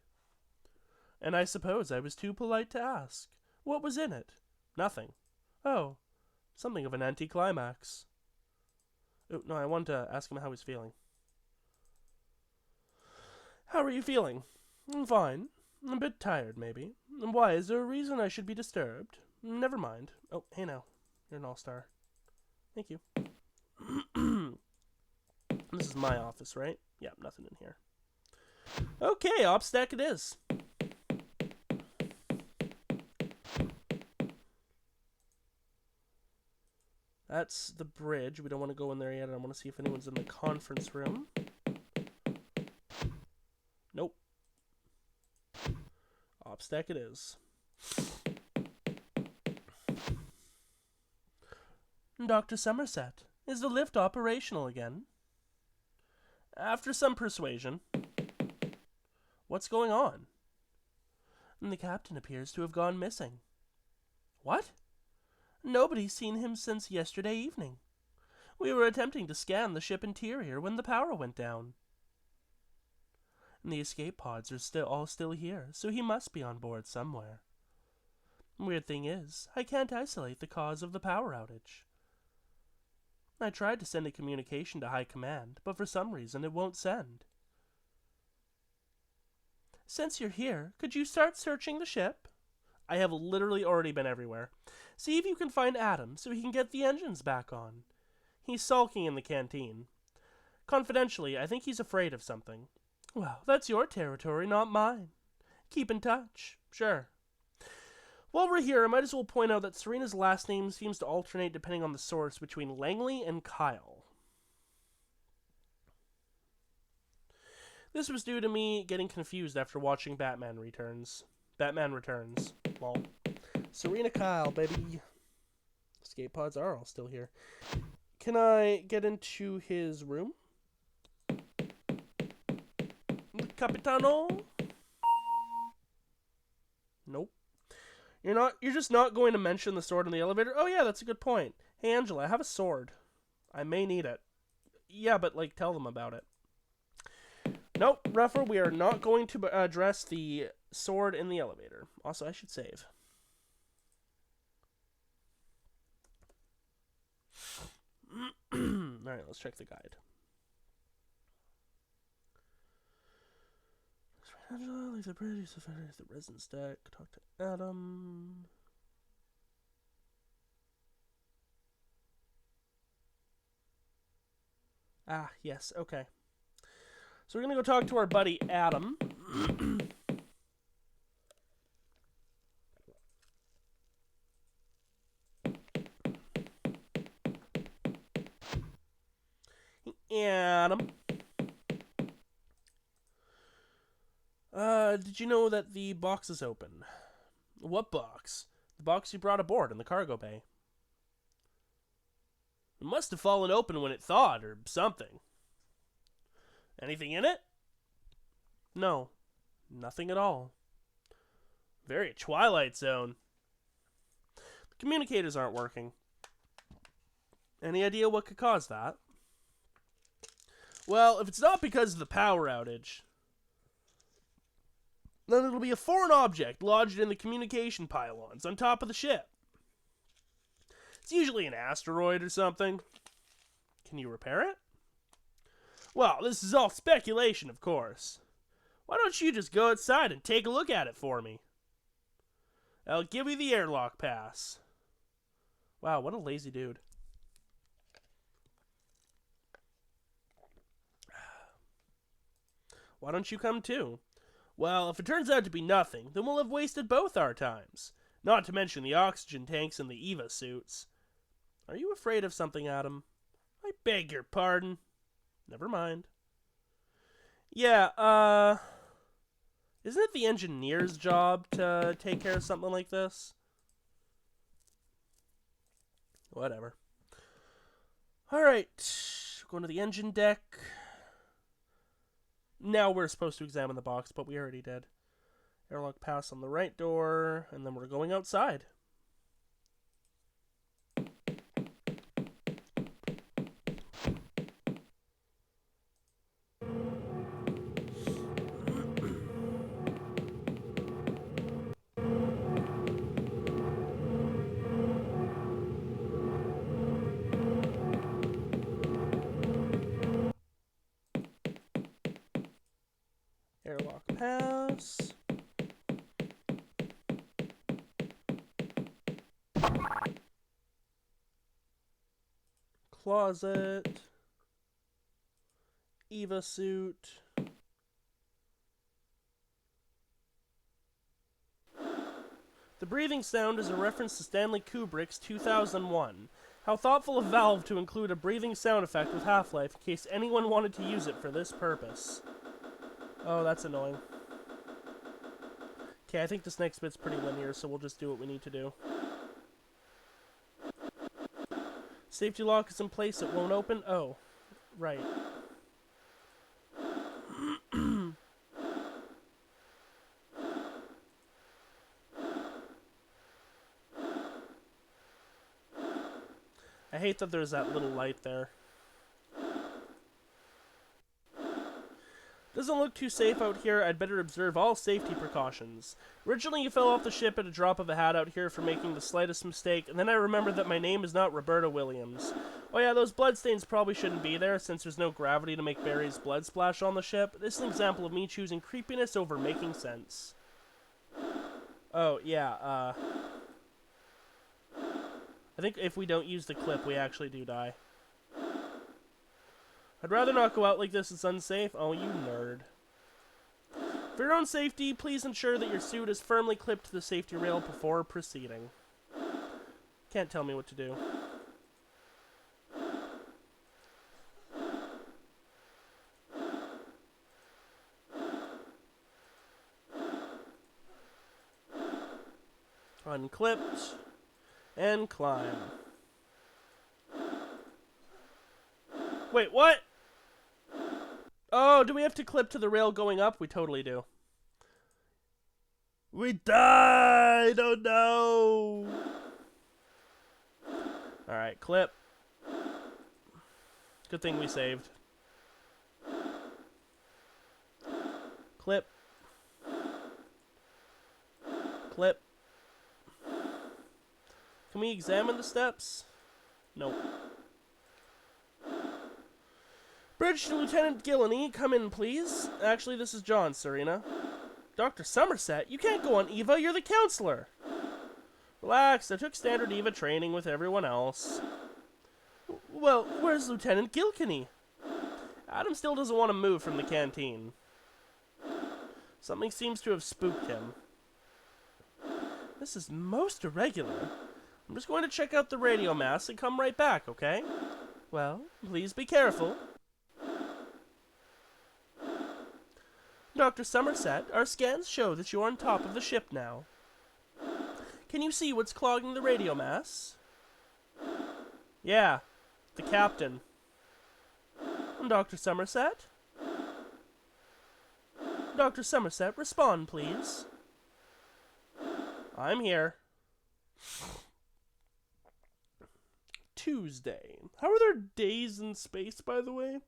And I suppose I was too polite to ask. What was in it? Nothing. Oh, something of an anticlimax. Oh, no, I wanted to ask him how he's feeling. How are you feeling? I'm fine. A bit tired, maybe. Why, is there a reason I should be disturbed? Never mind. Oh, hey now. You're an all-star. Thank you. This is my office, right? Yeah, nothing in here. Okay, OpStack it is. That's the bridge. We don't want to go in there yet. I want to see if anyone's in the conference room. Nope. OpStack it is. Dr. Somerset, is the lift operational again? After some persuasion. What's going on? The captain appears to have gone missing. What? Nobody's seen him since yesterday evening. We were attempting to scan the ship interior when the power went down. And the escape pods are all still here, so he must be on board somewhere. Weird thing is, I can't isolate the cause of the power outage. I tried to send a communication to High Command, but for some reason it won't send. Since you're here, could you start searching the ship? I have literally already been everywhere. See if you can find Adam so he can get the engines back on. He's sulking in the canteen. Confidentially, I think he's afraid of something. Well, that's your territory, not mine. Keep in touch. Sure. While we're here, I might as well point out that Serena's last name seems to alternate depending on the source between Langley and Kyle. This was due to me getting confused after watching Batman Returns. Lol. Serena Kyle, baby. Escape pods are all still here. Can I get into his room? Capitano? Nope. You're just not going to mention the sword in the elevator? Oh yeah, that's a good point. Hey Angela, I have a sword. I may need it. Yeah, but tell them about it. Nope, Ruffer, we are not going to address the sword in the elevator. Also, I should save. Alright, let's check the guide. Angela, leave the bridge, the residence deck, talk to Adam. Ah, yes, okay. So we're gonna go talk to our buddy Adam. Adam. Did you know that the box is open? What box? The box you brought aboard in the cargo bay. It must have fallen open when it thawed, or something. Anything in it? No, nothing at all. Very Twilight Zone. The communicators aren't working. Any idea what could cause that? Well, if it's not because of the power outage, then it'll be a foreign object lodged in the communication pylons on top of the ship. It's usually an asteroid or something. Can you repair it? Well, this is all speculation, of course. Why don't you just go outside and take a look at it for me? I'll give you the airlock pass. Wow, what a lazy dude. Why don't you come too? Well, if it turns out to be nothing, then we'll have wasted both our times. Not to mention the oxygen tanks and the EVA suits. Are you afraid of something, Adam? I beg your pardon. Never mind. Yeah, isn't it the engineer's job to take care of something like this? Whatever. Alright, going to the engine deck. Now we're supposed to examine the box, but we already did. Airlock pass on the right door, and then we're going outside. Airlock pass. Closet. EVA suit. The breathing sound is a reference to Stanley Kubrick's 2001. How thoughtful of Valve to include a breathing sound effect with Half-Life in case anyone wanted to use it for this purpose. Oh, that's annoying. Okay, I think this next bit's pretty linear, so we'll just do what we need to do. Safety lock is in place, it won't open? Oh, right. I hate that there's that little light there. Doesn't look too safe out here. I'd better observe all safety precautions. Originally, you fell off the ship at a drop of a hat out here for making the slightest mistake, and then I remembered that my name is not Roberta Williams. Oh yeah, those bloodstains probably shouldn't be there, since there's no gravity to make Barry's blood splash on the ship. This is an example of me choosing creepiness over making sense. Oh, yeah, I think if we don't use the clip, we actually do die. I'd rather not go out like this, it's unsafe. Oh, you nerd. For your own safety, please ensure that your suit is firmly clipped to the safety rail before proceeding. Can't tell me what to do. Unclipped. And climb. Wait, what? Oh, do we have to clip to the rail going up? We totally do. We died! Oh no! Alright, clip. Good thing we saved. Clip. Clip. Can we examine the steps? Nope. Bridge to Lieutenant Gilleney, come in, please. Actually, this is John, Serena. Dr. Somerset, you can't go on EVA, you're the counselor. Relax, I took standard EVA training with everyone else. Well, where's Lieutenant Gilkenny? Adam still doesn't want to move from the canteen. Something seems to have spooked him. This is most irregular. I'm just going to check out the radio masts and come right back, okay? Well, please be careful. Dr. Somerset, our scans show that you're on top of the ship now. Can you see what's clogging the radio mass? Yeah, the captain. Dr. Somerset? Dr. Somerset, respond, please. I'm here. Tuesday. How are there days in space, by the way?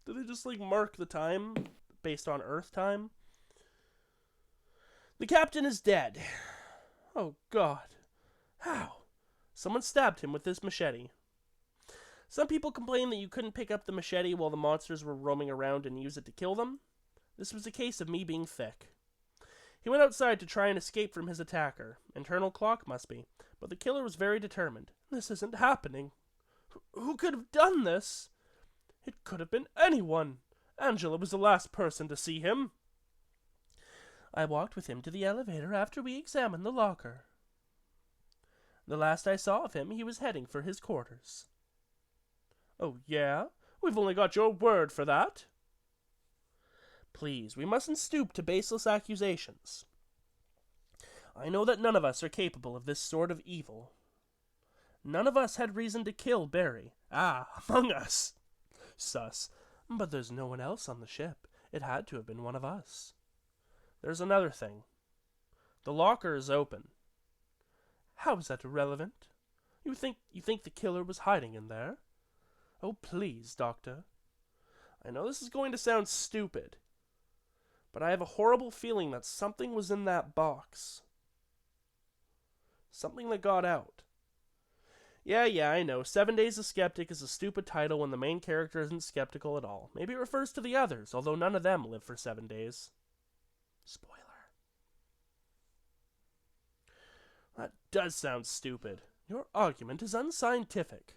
Do they just, mark the time based on Earth time? The captain is dead. Oh, God. How? Someone stabbed him with this machete. Some people complain that you couldn't pick up the machete while the monsters were roaming around and use it to kill them. This was a case of me being thick. He went outside to try and escape from his attacker. Internal clock must be. But the killer was very determined. This isn't happening. Who could have done this? It could have been anyone. Angela was the last person to see him. I walked with him to the elevator after we examined the locker. The last I saw of him, he was heading for his quarters. Oh, yeah? We've only got your word for that. Please, we mustn't stoop to baseless accusations. I know that none of us are capable of this sort of evil. None of us had reason to kill Barry. Among us. Sus. But there's no one else on the ship. It had to have been one of us. There's another thing. The locker is open. How is that irrelevant? You think the killer was hiding in there? Oh, please, Doctor. I know this is going to sound stupid, but I have a horrible feeling that something was in that box. Something that got out. Yeah, I know. 7 Days of Skeptic is a stupid title when the main character isn't skeptical at all. Maybe it refers to the others, although none of them live for 7 days. Spoiler. That does sound stupid. Your argument is unscientific.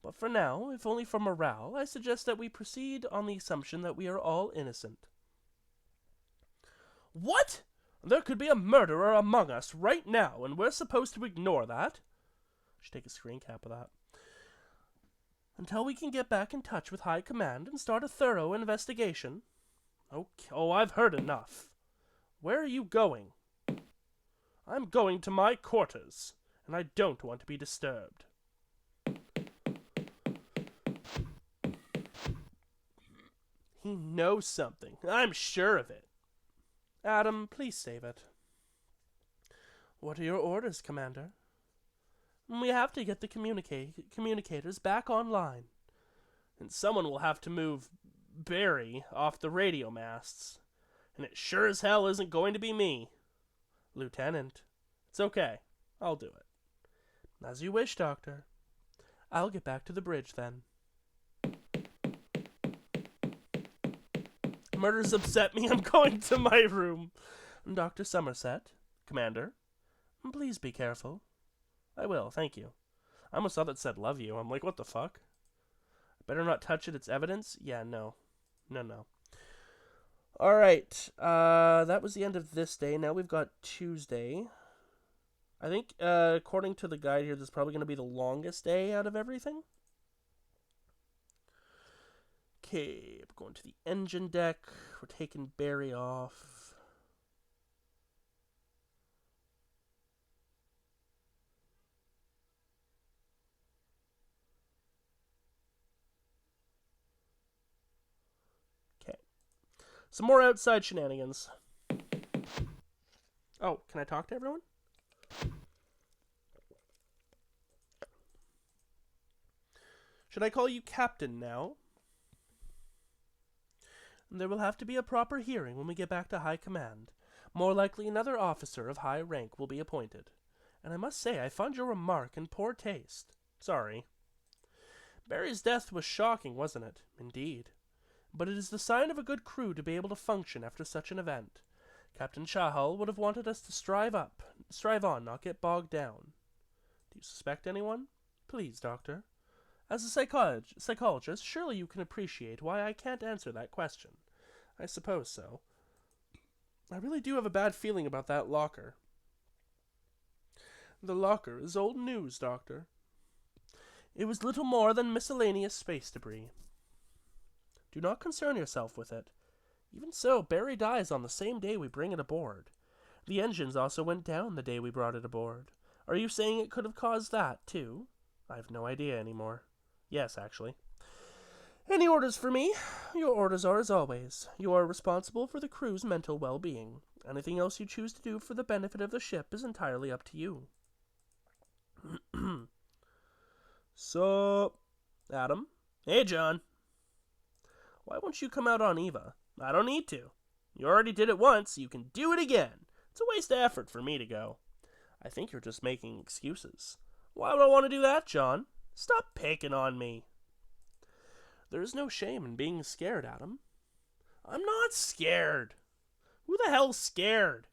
But for now, if only for morale, I suggest that we proceed on the assumption that we are all innocent. What? There could be a murderer among us right now, and we're supposed to ignore that? I should take a screen cap of that. Until we can get back in touch with High Command and start a thorough investigation. Okay, I've heard enough. Where are you going? I'm going to my quarters, and I don't want to be disturbed. He knows something. I'm sure of it. Adam, please save it. What are your orders, Commander? We have to get the communicators back online. And someone will have to move Barry off the radio masts. And it sure as hell isn't going to be me. Lieutenant. It's okay. I'll do it. As you wish, Doctor. I'll get back to the bridge then. Murders upset me. I'm going to my room. Dr. Somerset. Commander. Please be careful. I will, thank you. I almost thought that said love you. I'm like, what the fuck? I better not touch it. It's evidence? Yeah, no. No. Alright. That was the end of this day. Now we've got Tuesday. I think, according to the guide here, this is probably going to be the longest day out of everything. Okay, we're going to the engine deck. We're taking Barry off. Okay. Some more outside shenanigans. Oh, can I talk to everyone? Should I call you Captain now? There will have to be a proper hearing when we get back to High Command. More likely another officer of high rank will be appointed. And I must say, I find your remark in poor taste. Sorry. Barry's death was shocking, wasn't it? Indeed. But it is the sign of a good crew to be able to function after such an event. Captain Chahal would have wanted us to strive on, not get bogged down. Do you suspect anyone? Please, Doctor. As a psychologist, surely you can appreciate why I can't answer that question. I suppose so. I really do have a bad feeling about that locker. The locker is old news, Doctor. It was little more than miscellaneous space debris. Do not concern yourself with it. Even so, Barry dies on the same day we bring it aboard. The engines also went down the day we brought it aboard. Are you saying it could have caused that, too? I have no idea anymore. Yes, actually. Any orders for me? Your orders are as always. You are responsible for the crew's mental well-being. Anything else you choose to do for the benefit of the ship is entirely up to you. So, Adam? Hey, John. Why won't you come out on Eva? I don't need to. You already did it once, you can do it again. It's a waste of effort for me to go. I think you're just making excuses. Why would I want to do that, John? Stop picking on me. There is no shame in being scared, Adam. I'm not scared. Who the hell's scared?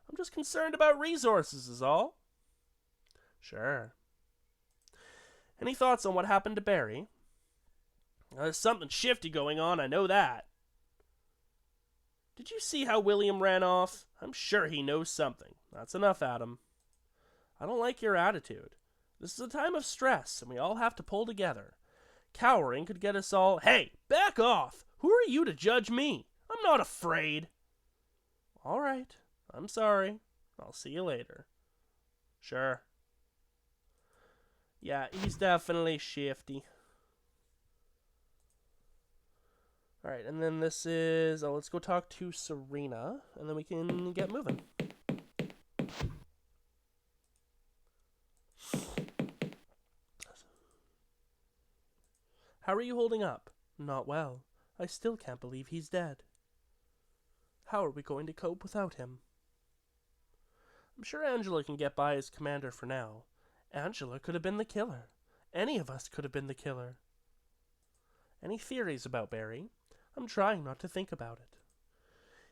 I'm just concerned about resources is all. Sure. Any thoughts on what happened to Barry? There's something shifty going on, I know that. Did you see how William ran off? I'm sure he knows something. That's enough, Adam. I don't like your attitude. This is a time of stress, and we all have to pull together. Cowering could get us all... Hey, back off! Who are you to judge me? I'm not afraid. All right. I'm sorry. I'll see you later. Sure. Yeah, he's definitely shifty. Alright, and then this is... Oh, let's go talk to Serena, and then we can get moving. How are you holding up? Not well. I still can't believe he's dead. How are we going to cope without him? I'm sure Angela can get by as commander for now. Angela could have been the killer. Any of us could have been the killer. Any theories about Barry? I'm trying not to think about it.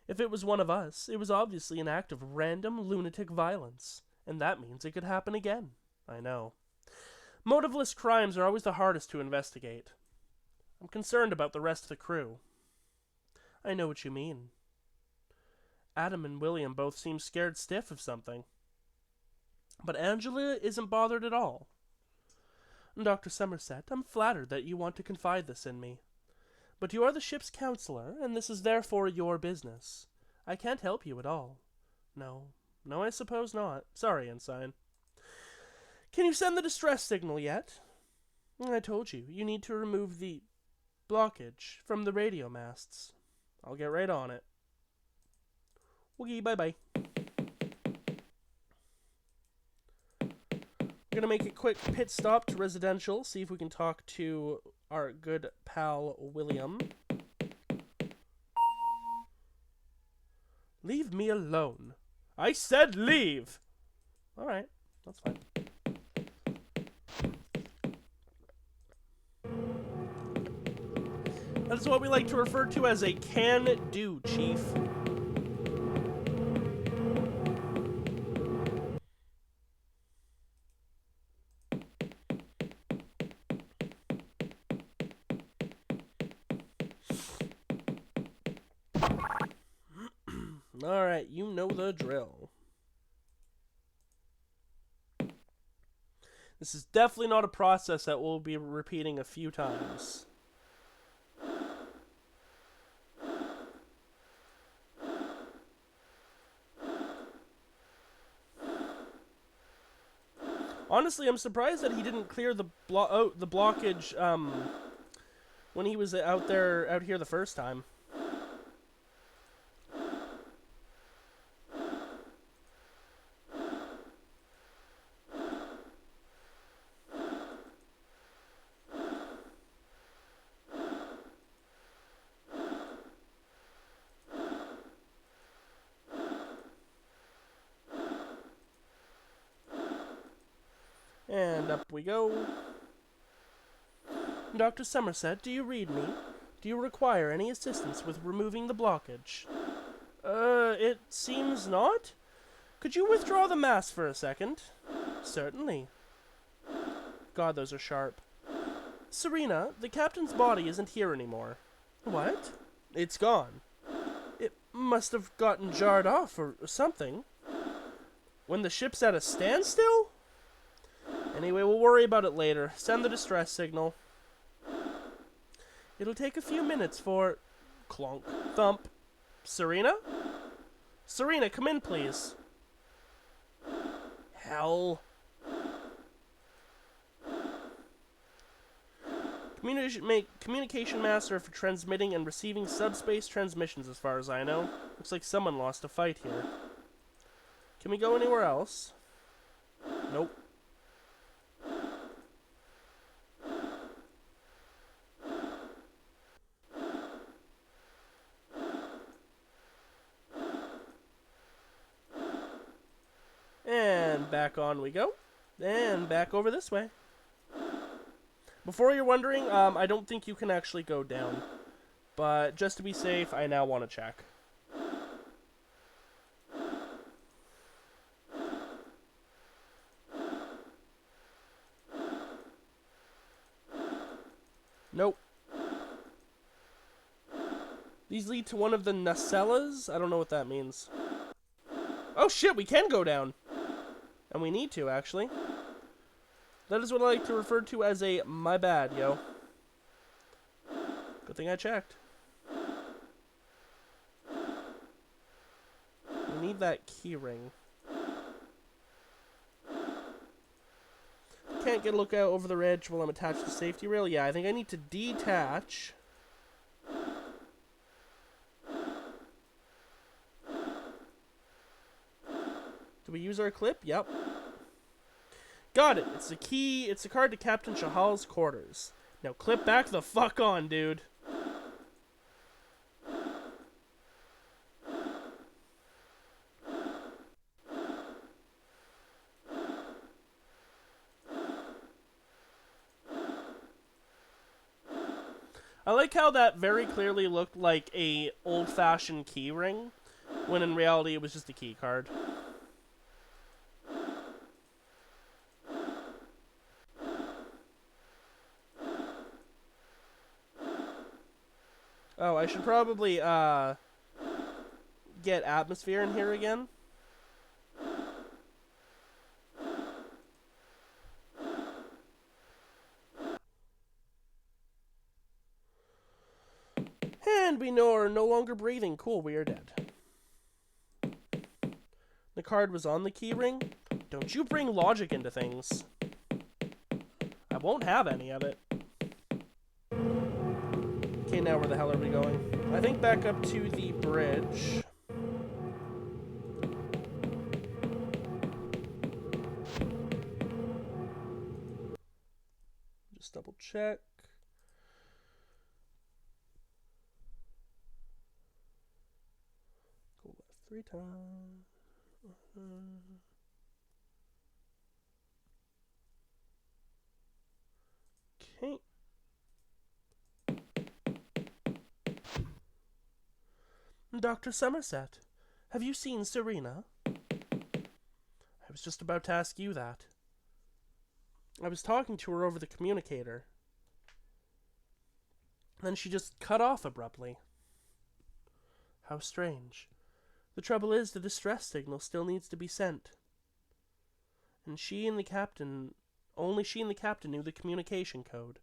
If it was one of us, it was obviously an act of random lunatic violence, and that means it could happen again. I know. Motiveless crimes are always the hardest to investigate. I'm concerned about the rest of the crew. I know what you mean. Adam and William both seem scared stiff of something. But Angela isn't bothered at all. Dr. Somerset, I'm flattered that you want to confide this in me. But you are the ship's counselor, and this is therefore your business. I can't help you at all. No, I suppose not. Sorry, Ensign. Can you send the distress signal yet? I told you, you need to remove the blockage from the radio masts. I'll get right on it. Okay, bye-bye. We're gonna make a quick pit stop to residential, see if we can talk to our good pal William. Leave me alone. I said leave! Alright, that's fine. That's what we like to refer to as a can-do, Chief. Alright, you know the drill. This is definitely not a process that we'll be repeating a few times. Honestly, I'm surprised that he didn't clear the blockage when he was out here the first time. And up we go. Dr. Somerset, do you read me? Do you require any assistance with removing the blockage? It seems not. Could you withdraw the mask for a second? Certainly. God, those are sharp. Serena, the captain's body isn't here anymore. What? It's gone. It must have gotten jarred off or something. When the ship's at a standstill? Anyway, we'll worry about it later. Send the distress signal. It'll take a few minutes for Clonk. Thump. Serena? Serena, come in, please. Hell. Communication master for transmitting and receiving subspace transmissions, as far as I know. Looks like someone lost a fight here. Can we go anywhere else? Nope. And back on we go. And back over this way. Before you're wondering, I don't think you can actually go down. But just to be safe, I now want to check. Nope. These lead to one of the nacellas? I don't know what that means. Oh shit, we can go down! And we need to, actually. That is what I like to refer to as a my bad, yo. Good thing I checked. We need that key ring. Can't get a look out over the ridge while I'm attached to the safety rail. Yeah, I think I need to detach. Do we use our clip? Yep. Got it. It's a key. It's a card to Captain Shahal's quarters. Now clip back the fuck on, dude. I like how that very clearly looked like a old-fashioned key ring, when in reality it was just a key card. Oh, I should probably, get atmosphere in here again. And we are no longer breathing. Cool, we are dead. The card was on the key ring. Don't you bring logic into things. I won't have any of it. Okay, now where the hell are we going? I think back up to the bridge. Just double check. Go left 3 times. Okay. Dr. Somerset, have you seen Serena? I was just about to ask you that. I was talking to her over the communicator. Then she just cut off abruptly. How strange. The trouble is, the distress signal still needs to be sent. And only she and the captain knew the communication code.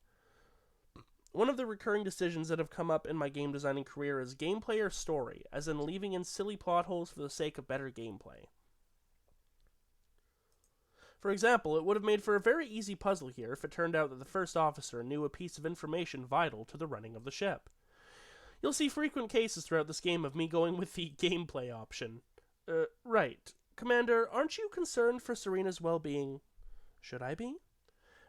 One of the recurring decisions that have come up in my game designing career is gameplay or story, as in leaving in silly plot holes for the sake of better gameplay. For example, it would have made for a very easy puzzle here if it turned out that the first officer knew a piece of information vital to the running of the ship. You'll see frequent cases throughout this game of me going with the gameplay option. Right. Commander, aren't you concerned for Serena's well-being? Should I be?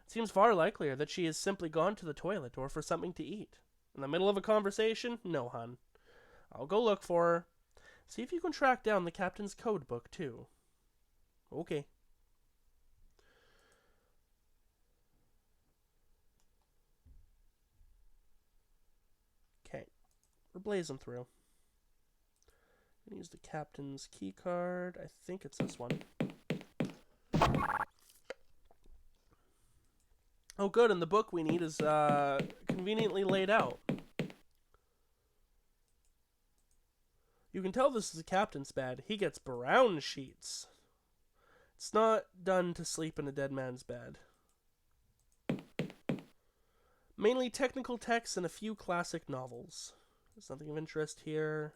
It seems far likelier that she has simply gone to the toilet or for something to eat. In the middle of a conversation? No, hun. I'll go look for her. See if you can track down the captain's code book, too. Okay. Okay. We're blazing through. I'm gonna use the captain's key card. I think it's this one. Oh, good, and the book we need is conveniently laid out. You can tell this is the captain's bed. He gets brown sheets. It's not done to sleep in a dead man's bed. Mainly technical texts and a few classic novels. There's nothing of interest here.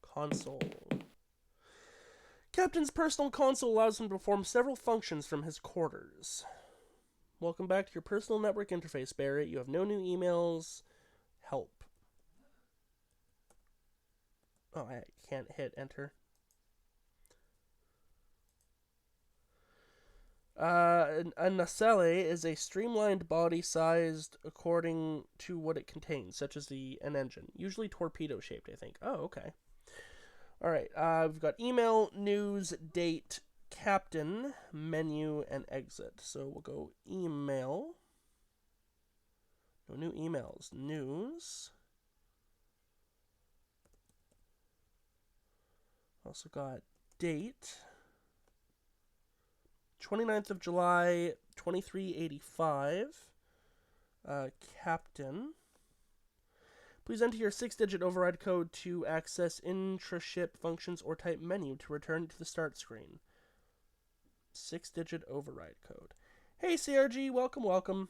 Console. Captain's personal console allows him to perform several functions from his quarters. Welcome back to your personal network interface, Barry. You have no new emails. Help. Oh, I can't hit enter. A nacelle is a streamlined body sized according to what it contains, such as an engine. Usually torpedo-shaped, I think. Oh, okay. Alright, we've got email, news, date, captain, menu, and exit. So we'll go email. No new emails. News. Also got date. 29th of July, 2385. Captain. Please enter your 6-digit override code to access intra-ship functions or type menu to return to the start screen. 6-digit override code. Hey, CRG, welcome, welcome.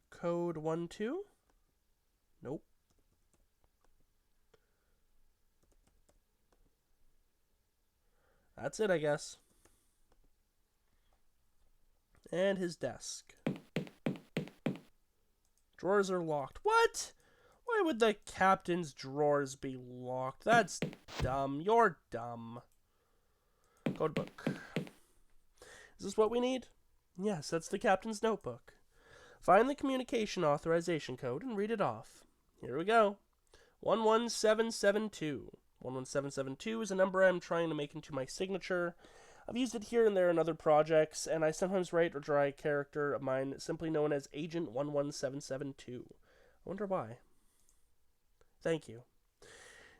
Code 12? Nope. That's it, I guess. And his desk. Drawers are locked. What? Why would the captain's drawers be locked? That's dumb. You're dumb. Code book. Is this what we need? Yes, that's the captain's notebook. Find the communication authorization code and read it off. Here we go. 11772. 11772 is a number I'm trying to make into my signature. I've used it here and there in other projects, and I sometimes write or draw a character of mine simply known as Agent 11772. I wonder why. Thank you.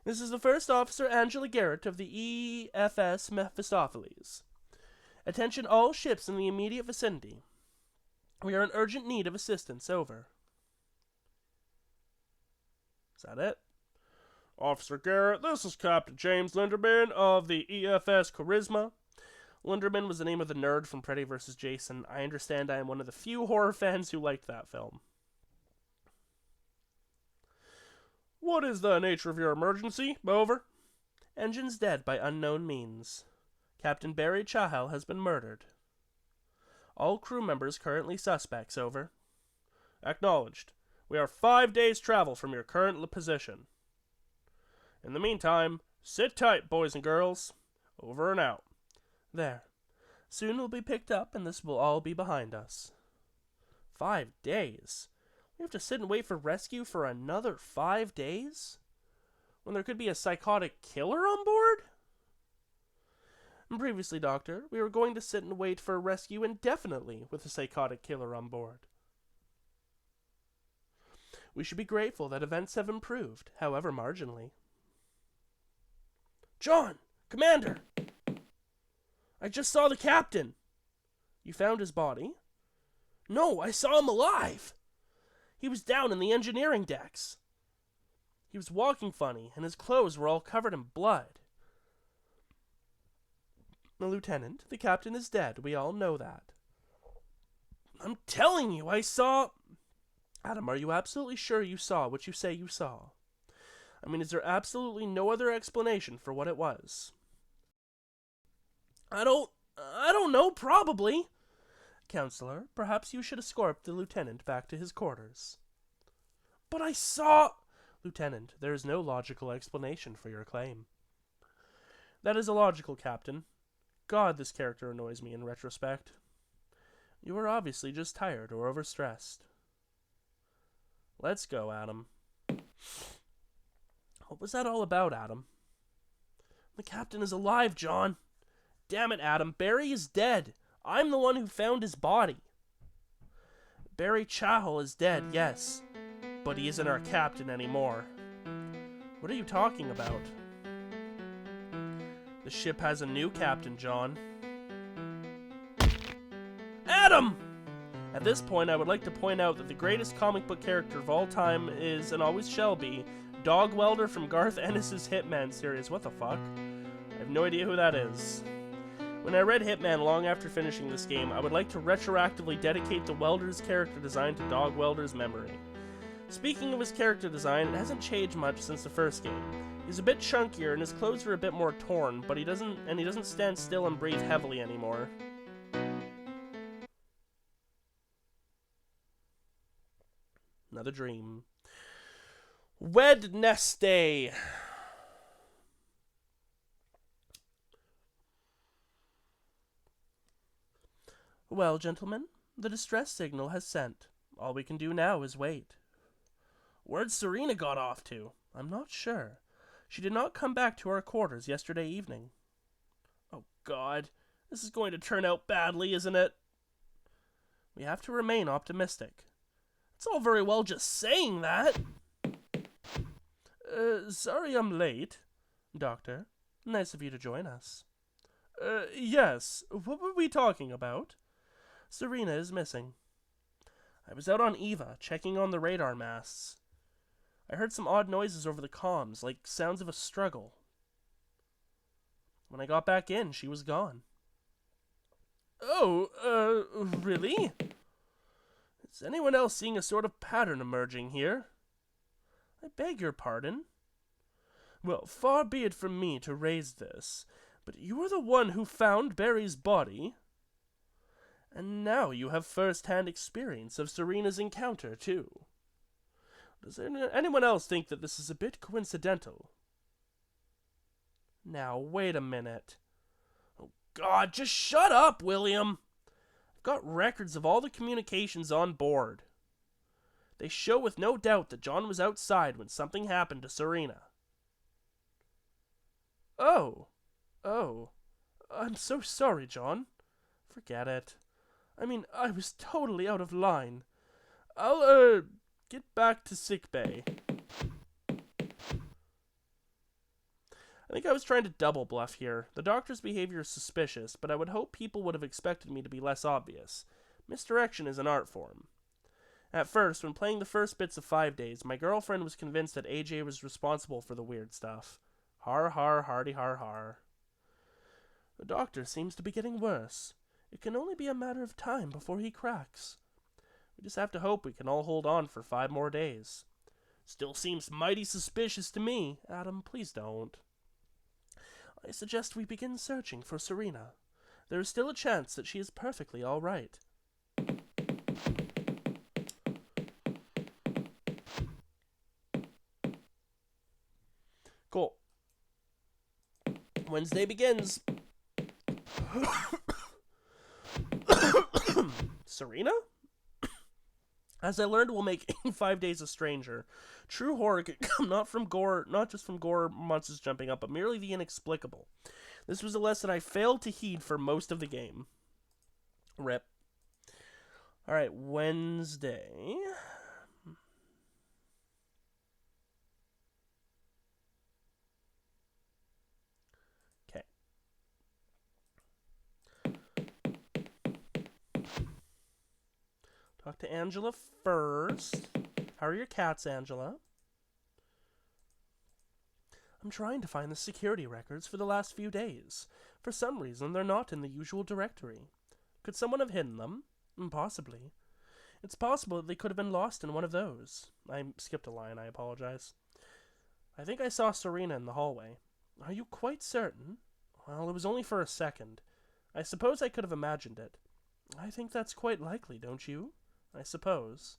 This is the First Officer Angela Garrett of the EFS Mephistopheles. Attention all ships in the immediate vicinity. We are in urgent need of assistance. Over. Is that it? Officer Garrett, this is Captain James Linderman of the EFS Charisma. Linderman was the name of the nerd from Freddy vs. Jason. I understand I am one of the few horror fans who liked that film. What is the nature of your emergency? Over. Engine's dead by unknown means. Captain Barry Chahal has been murdered. All crew members currently suspects. Over. Acknowledged. We are 5 days' travel from your current position. In the meantime, sit tight, boys and girls. Over and out. There. Soon we'll be picked up, and this will all be behind us. 5 days? We have to sit and wait for rescue for another 5 days? When there could be a psychotic killer on board? And previously, Doctor, we were going to sit and wait for rescue indefinitely with a psychotic killer on board. We should be grateful that events have improved, however marginally. John! Commander! I just saw the captain! You found his body? No, I saw him alive! He was down in the engineering decks. He was walking funny, and his clothes were all covered in blood. The lieutenant, the captain is dead. We all know that. I'm telling you, I saw... Adam, are you absolutely sure you saw what you say you saw? I mean, is there absolutely no other explanation for what it was? I don't know, probably. Counselor, perhaps you should escort the lieutenant back to his quarters. But I saw... Lieutenant, there is no logical explanation for your claim. That is illogical, Captain. God, this character annoys me in retrospect. You are obviously just tired or overstressed. Let's go, Adam. What was that all about, Adam? The captain is alive, John. Damn it, Adam. Barry is dead. I'm the one who found his body. Barry Chahal is dead, yes. But he isn't our captain anymore. What are you talking about? The ship has a new captain, John. Adam! At this point, I would like to point out that the greatest comic book character of all time is, and always shall be, Dog Welder from Garth Ennis' Hitman series. What the fuck? I have no idea who that is. When I read Hitman long after finishing this game, I would like to retroactively dedicate the welder's character design to Dog Welder's memory. Speaking of his character design, it hasn't changed much since the first game. He's a bit chunkier and his clothes are a bit more torn, but he doesn't stand still and breathe heavily anymore. Another dream. Wednesday. Well, gentlemen, the distress signal has sent. All we can do now is wait. Where'd Serena got off to? I'm not sure. She did not come back to our quarters yesterday evening. Oh, God. This is going to turn out badly, isn't it? We have to remain optimistic. It's all very well just saying that. Sorry I'm late. Doctor, nice of you to join us. Yes. What were we talking about? Serena is missing. I was out on Eva, checking on the radar masts. I heard some odd noises over the comms, like sounds of a struggle. When I got back in, she was gone. Oh, really? Is anyone else seeing a sort of pattern emerging here? I beg your pardon? Well, far be it from me to raise this, but you are the one who found Barry's body. And now you have first-hand experience of Serena's encounter, too. Does anyone else think that this is a bit coincidental? Now, wait a minute. Oh, God, just shut up, William! I've got records of all the communications on board. They show with no doubt that John was outside when something happened to Serena. Oh, I'm so sorry, John. Forget it. I mean, I was totally out of line. I'll, get back to sickbay. I think I was trying to double bluff here. The doctor's behavior is suspicious, but I would hope people would have expected me to be less obvious. Misdirection is an art form. At first, when playing the first bits of 5 Days, my girlfriend was convinced that AJ was responsible for the weird stuff. Har har hardy har har. The doctor seems to be getting worse. It can only be a matter of time before he cracks. We just have to hope we can all hold on for 5 more days. Still seems mighty suspicious to me. Adam, please don't. I suggest we begin searching for Serena. There is still a chance that she is perfectly all right. Cool. Wednesday begins. Serena? As I learned while making 5 Days a Stranger, true horror can come not just from gore monsters jumping up, but merely the inexplicable. This was a lesson I failed to heed for most of the game. Rip. Alright, Wednesday. Okay. Talk to Angela first. How are your cats, Angela? I'm trying to find the security records for the last few days. For some reason, they're not in the usual directory. Could someone have hidden them? Possibly. It's possible that they could have been lost in one of those. I skipped a line, I apologize. I think I saw Serena in the hallway. Are you quite certain? Well, it was only for a second. I suppose I could have imagined it. I think that's quite likely, don't you? I suppose.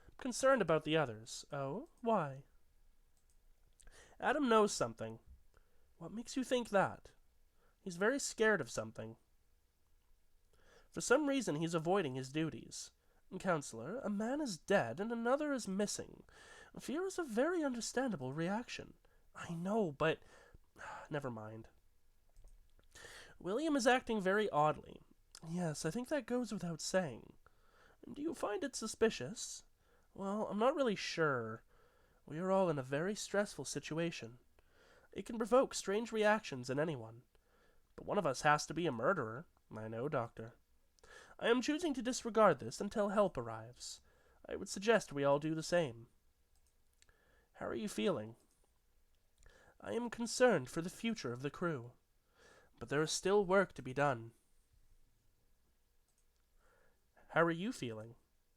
I'm concerned about the others. Oh? Why? Adam knows something. What makes you think that? He's very scared of something. For some reason, he's avoiding his duties. Counselor, a man is dead and another is missing. Fear is a very understandable reaction. I know, but... Never mind. William is acting very oddly. Yes, I think that goes without saying. Do you find it suspicious? Well, I'm not really sure. We are all in a very stressful situation. It can provoke strange reactions in anyone. But one of us has to be a murderer. I know, Doctor. I am choosing to disregard this until help arrives. I would suggest we all do the same. How are you feeling? I am concerned for the future of the crew. but there is still work to be done. How are you feeling?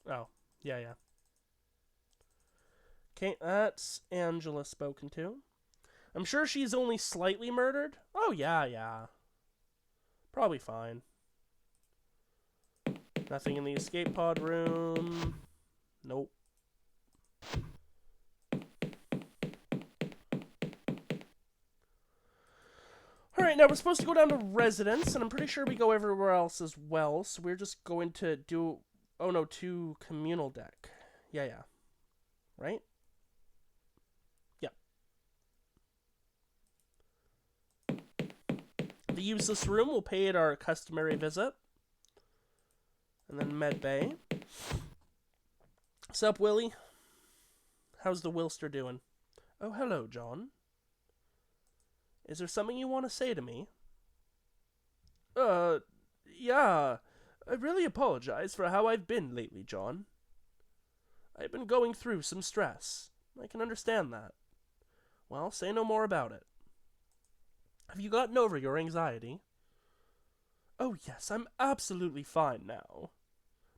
Oh, yeah. Okay, that's Angela spoken to. I'm sure she's only slightly murdered. Oh, yeah. Probably fine. Nothing in the escape pod room. Nope. Alright, now we're supposed to go down to residence, and I'm pretty sure we go everywhere else as well, so we're just going to do... Oh no, to communal deck. Yeah. Right? Yep. The useless room will pay it our customary visit. And then med bay. Sup, Willie? How's the Wilster doing? Oh, hello, John. Is there something you want to say to me? Yeah. I really apologize for how I've been lately, John. I've been going through some stress. I can understand that. Well, say no more about it. Have you gotten over your anxiety? Oh, yes, I'm absolutely fine now.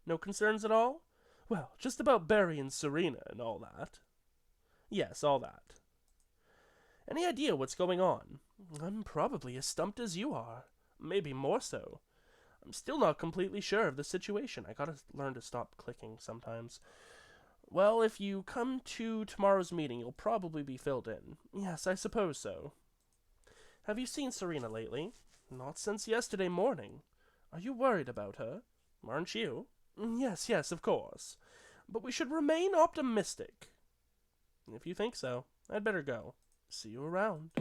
No concerns at all? Well, just about Barry and Serena and all that. Yes, all that. Any idea what's going on? I'm probably as stumped as you are. Maybe more so. I'm still not completely sure of the situation. I gotta learn to stop clicking sometimes. Well, if you come to tomorrow's meeting, you'll probably be filled in. Yes, I suppose so. Have you seen Serena lately? Not since yesterday morning. Are you worried about her? Aren't you? Yes, of course. But we should remain optimistic. If you think so, I'd better go. See you around.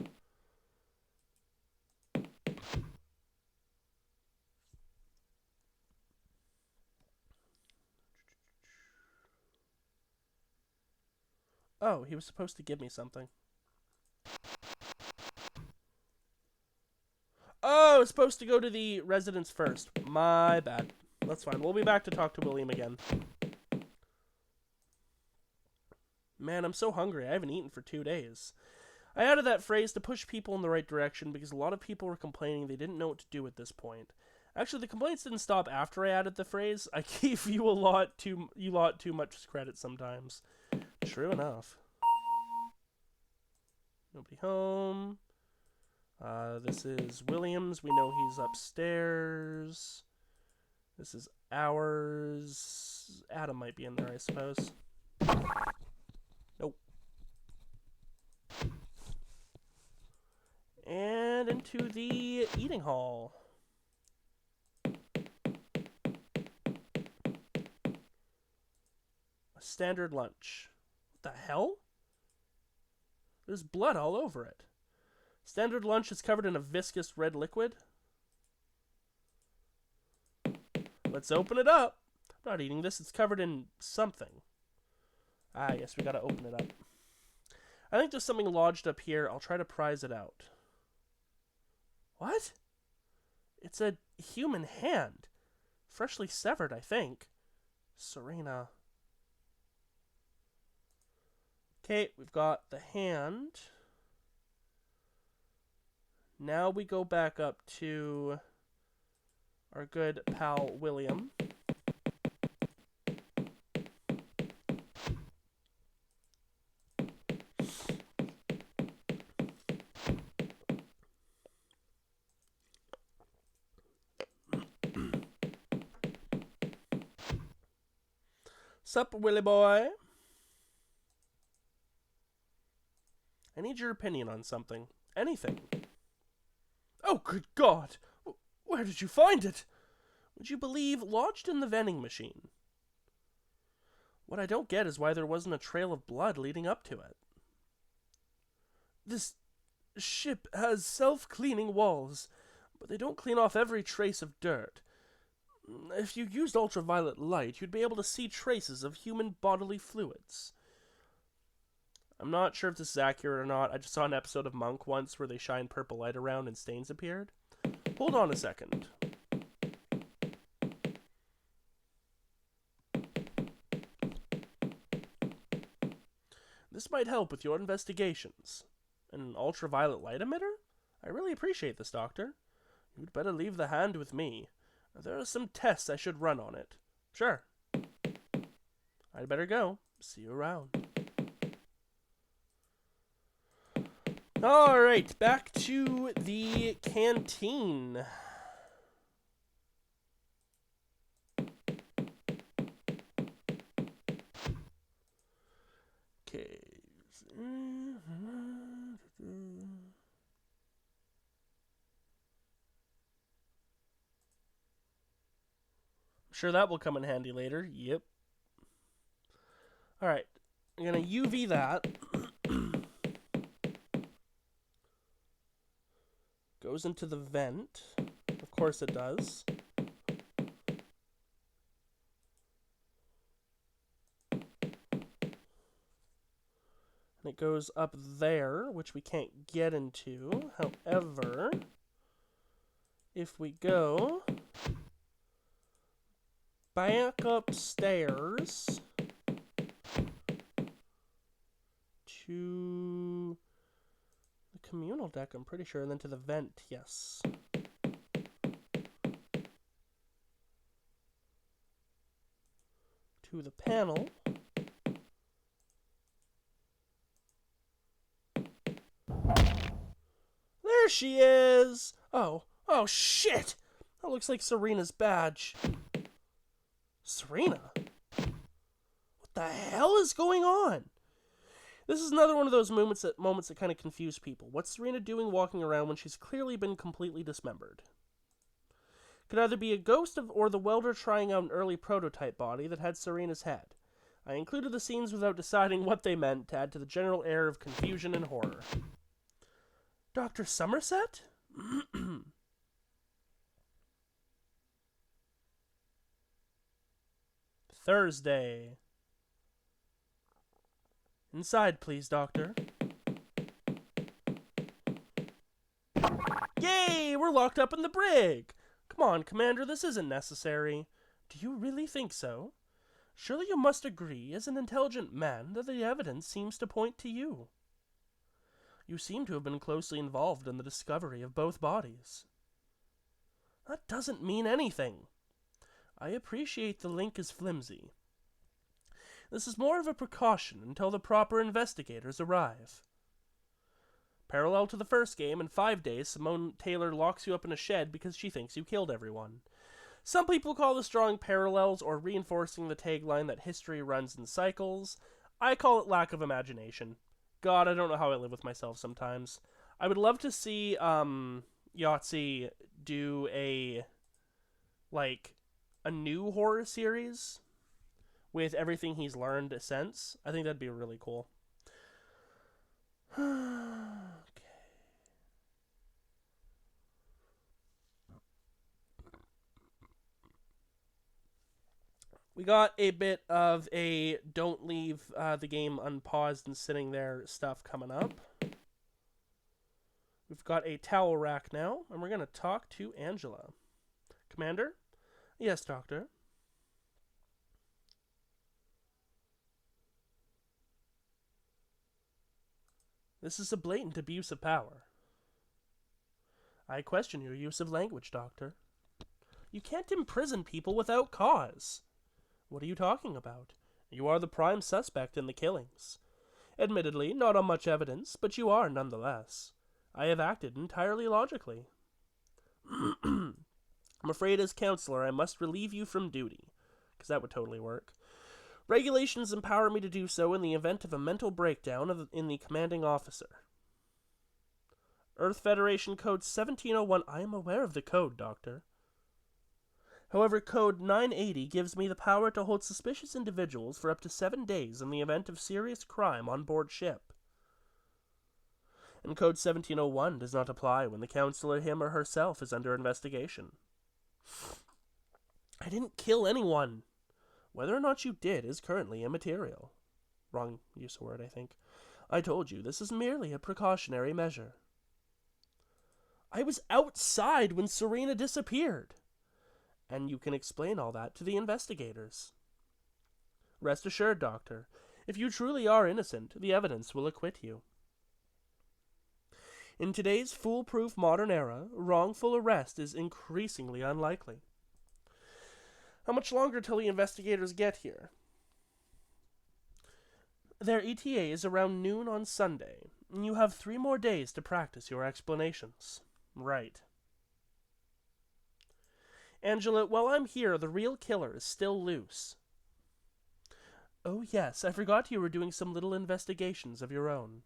Oh, he was supposed to give me something. Oh, I was supposed to go to the residence first. My bad. That's fine. We'll be back to talk to William again. Man, I'm so hungry. I haven't eaten for 2 days. I added that phrase to push people in the right direction because a lot of people were complaining they didn't know what to do at this point. Actually, the complaints didn't stop after I added the phrase. I gave you a lot too much credit sometimes. True enough. Nobody home. This is William's. We know he's upstairs. This is ours. Adam might be in there, I suppose. Nope. And into the eating hall. A standard lunch. What the hell? There's blood all over it. Standard lunch is covered in a viscous red liquid. Let's open it up. I'm not eating this. It's covered in something. Ah, yes, we gotta open it up. I think there's something lodged up here. I'll try to prise it out. What? It's a human hand. Freshly severed, I think. Serena. Okay, we've got the hand. Now we go back up to our good pal William. Sup, Willy boy? I need your opinion on something. Anything. Oh, good God! Where did you find it? Would you believe, lodged in the vending machine? What I don't get is why there wasn't a trail of blood leading up to it. This ship has self-cleaning walls, but they don't clean off every trace of dirt. If you used ultraviolet light, you'd be able to see traces of human bodily fluids. I'm not sure if this is accurate or not. I just saw an episode of Monk once where they shine purple light around and stains appeared. Hold on a second. This might help with your investigations. An ultraviolet light emitter? I really appreciate this, Doctor. You'd better leave the hand with me. There are some tests I should run on it. Sure. I'd better go. See you around. Alright, back to the canteen. Okay. Sure, that will come in handy later. Yep. Alright. I'm going to UV that. Goes into the vent. Of course it does. And it goes up there, which we can't get into. However, if we go back upstairs to the communal deck, I'm pretty sure, and then to the vent, yes. To the panel. There she is! Oh shit! That looks like Serena's badge. Serena? What the hell is going on? This is another one of those moments that kind of confuse people. What's Serena doing walking around when she's clearly been completely dismembered? Could either be a ghost or the welder trying out an early prototype body that had Serena's head. I included the scenes without deciding what they meant to add to the general air of confusion and horror. Dr. Somerset? Thursday. Inside, please, Doctor. Yay! We're locked up in the brig! Come on, Commander, this isn't necessary. Do you really think so? Surely you must agree, as an intelligent man, that the evidence seems to point to you. You seem to have been closely involved in the discovery of both bodies. That doesn't mean anything. I appreciate the link is flimsy. This is more of a precaution until the proper investigators arrive. Parallel to the first game, in 5 days, Simone Taylor locks you up in a shed because she thinks you killed everyone. Some people call this drawing parallels or reinforcing the tagline that history runs in cycles. I call it lack of imagination. God, I don't know how I live with myself sometimes. I would love to see Yahtzee do a new horror series with everything he's learned since. I think that'd be really cool. Okay. We got a bit of a don't leave the game unpaused and sitting there stuff coming up. We've got a towel rack now, and we're going to talk to Angela. Commander? Yes, Doctor. This is a blatant abuse of power. I question your use of language, Doctor. You can't imprison people without cause. What are you talking about? You are the prime suspect in the killings. Admittedly, not on much evidence, but you are nonetheless. I have acted entirely logically. I'm afraid as counselor I must relieve you from duty, because that would totally work. Regulations empower me to do so in the event of a mental breakdown in the commanding officer. Earth Federation Code 1701. I am aware of the code, Doctor. However, Code 980 gives me the power to hold suspicious individuals for up to 7 days in the event of serious crime on board ship. And Code 1701 does not apply when the counselor, him or herself, is under investigation. I didn't kill anyone. Whether or not you did is currently immaterial. Wrong use of word, I think. I told you, this is merely a precautionary measure. I was outside when Serena disappeared. And you can explain all that to the investigators. Rest assured, Doctor, if you truly are innocent, the evidence will acquit you. In today's foolproof modern era, wrongful arrest is increasingly unlikely. How much longer till the investigators get here? Their ETA is around noon on Sunday, and you have 3 more days to practice your explanations. Right. Angela, while I'm here, the real killer is still loose. Oh yes, I forgot you were doing some little investigations of your own.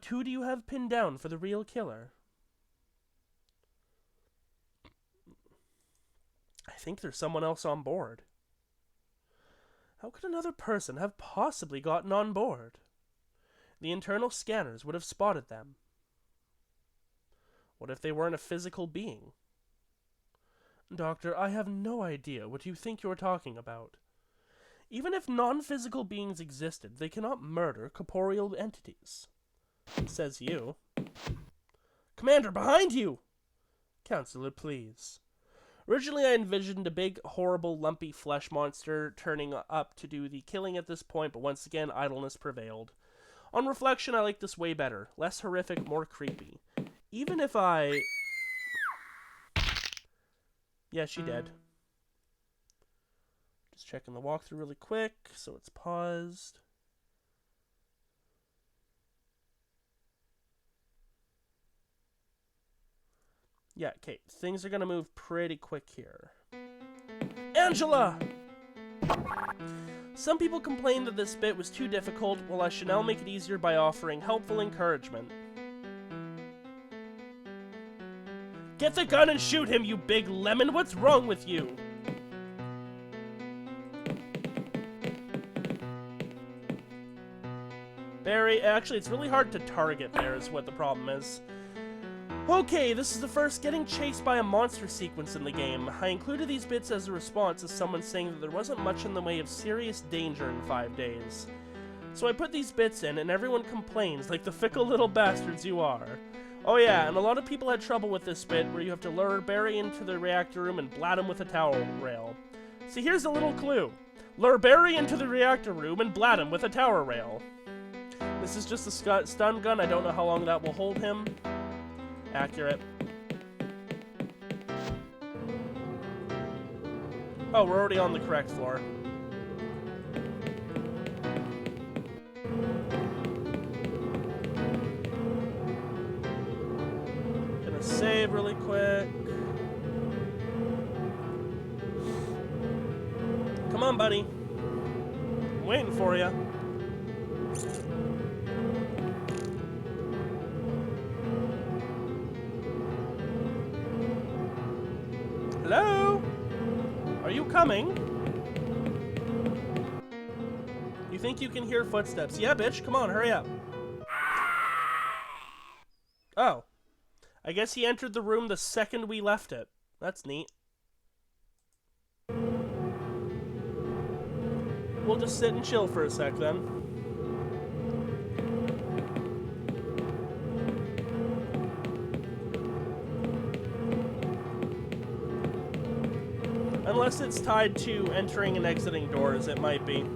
Who do you have pinned down for the real killer? I think there's someone else on board. How could another person have possibly gotten on board? The internal scanners would have spotted them. What if they weren't a physical being? Doctor, I have no idea what you think you're talking about. Even if non-physical beings existed, they cannot murder corporeal entities. Says you. Commander, behind you! Counselor, please. Originally, I envisioned a big, horrible, lumpy flesh monster turning up to do the killing at this point, but once again, idleness prevailed. On reflection, I like this way better. Less horrific, more creepy. Even if I... Yeah, she dead. Just checking the walkthrough really quick, so it's paused. Yeah, okay, things are gonna move pretty quick here. Angela! Some people complained that this bit was too difficult, while I should now make it easier by offering helpful encouragement. Get the gun and shoot him, you big lemon! What's wrong with you? Barry, actually, it's really hard to target there is what the problem is. Okay, this is the first getting chased by a monster sequence in the game. I included these bits as a response to someone saying that there wasn't much in the way of serious danger in 5 days. So I put these bits in, and everyone complains, like the fickle little bastards you are. Oh yeah, and a lot of people had trouble with this bit, where you have to lure Barry into the reactor room and blat him with a towel rail. See, here's a little clue. Lure Barry into the reactor room and blat him with a tower rail. This is just a stun gun, I don't know how long that will hold him. Accurate. Oh, we're already on the correct floor. Gonna save really quick. Come on, buddy. I'm waiting for you. Hello? Are you coming? You think you can hear footsteps? Yeah, bitch, come on, hurry up. Oh. I guess he entered the room the second we left it. That's neat. We'll just sit and chill for a sec then. Unless it's tied to entering and exiting doors, it might be.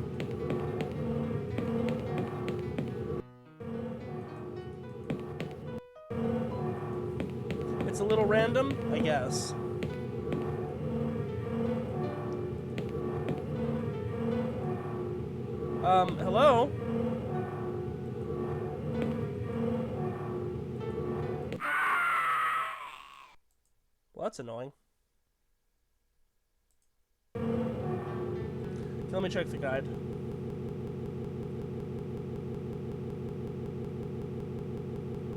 It's a little random, I guess. Hello? Well, that's annoying. Let me check the guide.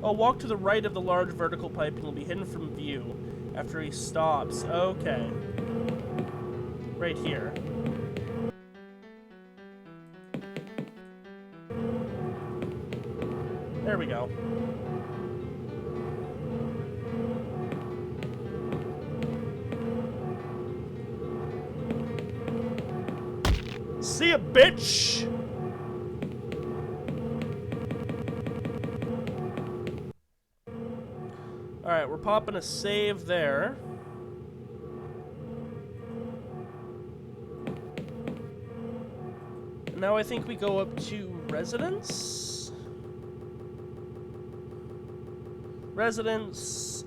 Oh, walk to the right of the large vertical pipe and will be hidden from view after he stops. Okay. Right here. There we go. See ya, bitch! Alright, we're popping a save there. And now I think we go up to residence? residence.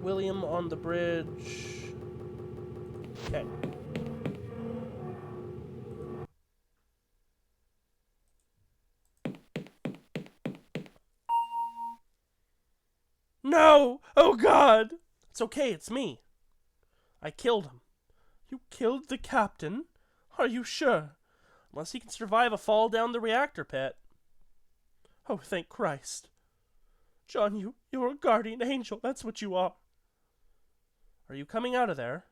William on the bridge. Okay. No! Oh God! It's okay, it's me. I killed him. You killed the captain? Are you sure? Unless he can survive a fall down the reactor pit. Oh, thank Christ. John, you're a guardian angel. That's what you are. Are you coming out of there?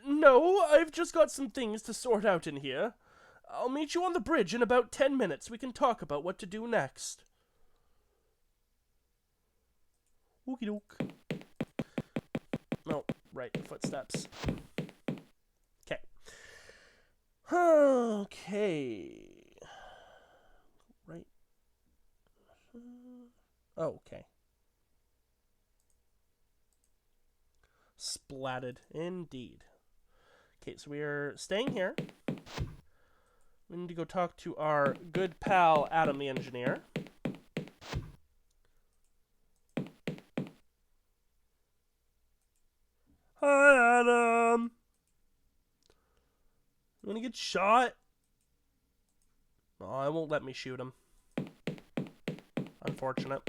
No, I've just got some things to sort out in here. I'll meet you on the bridge in about 10 minutes. We can talk about what to do next. Okie doke. No, right, the footsteps. Okay. Okay. Right. Oh, okay. Splatted, indeed. Okay, so we are staying here. We need to go talk to our good pal, Adam the engineer. Hi, Adam. You wanna get shot? Oh, it won't let me shoot him. Unfortunate.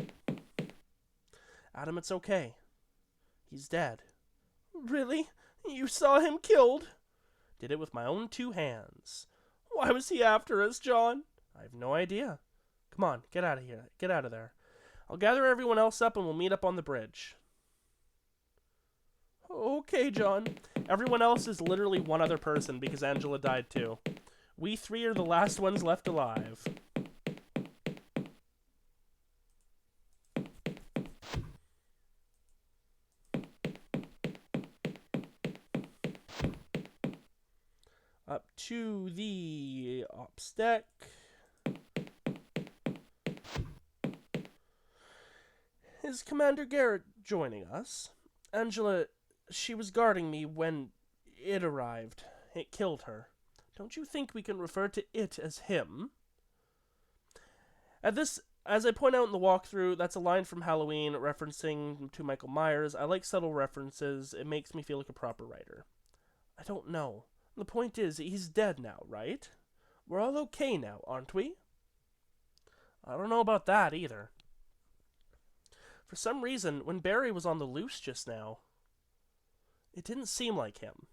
Adam, it's okay. He's dead. Really? You saw him killed? Did it with my own 2 hands. Why was he after us, John? I have no idea. Come on, get out of here. Get out of there. I'll gather everyone else up and we'll meet up on the bridge. Okay, John. Everyone else is literally one other person because Angela died too. We 3 are the last ones left alive. Up to the ops deck. Is Commander Garrett joining us? Angela, she was guarding me when it arrived. It killed her. Don't you think we can refer to it as him? As I point out in the walkthrough, that's a line from Halloween referencing to Michael Myers. I like subtle references. It makes me feel like a proper writer. I don't know. The point is, he's dead now, right? We're all okay now, aren't we? I don't know about that either. For some reason, when Barry was on the loose just now, it didn't seem like him.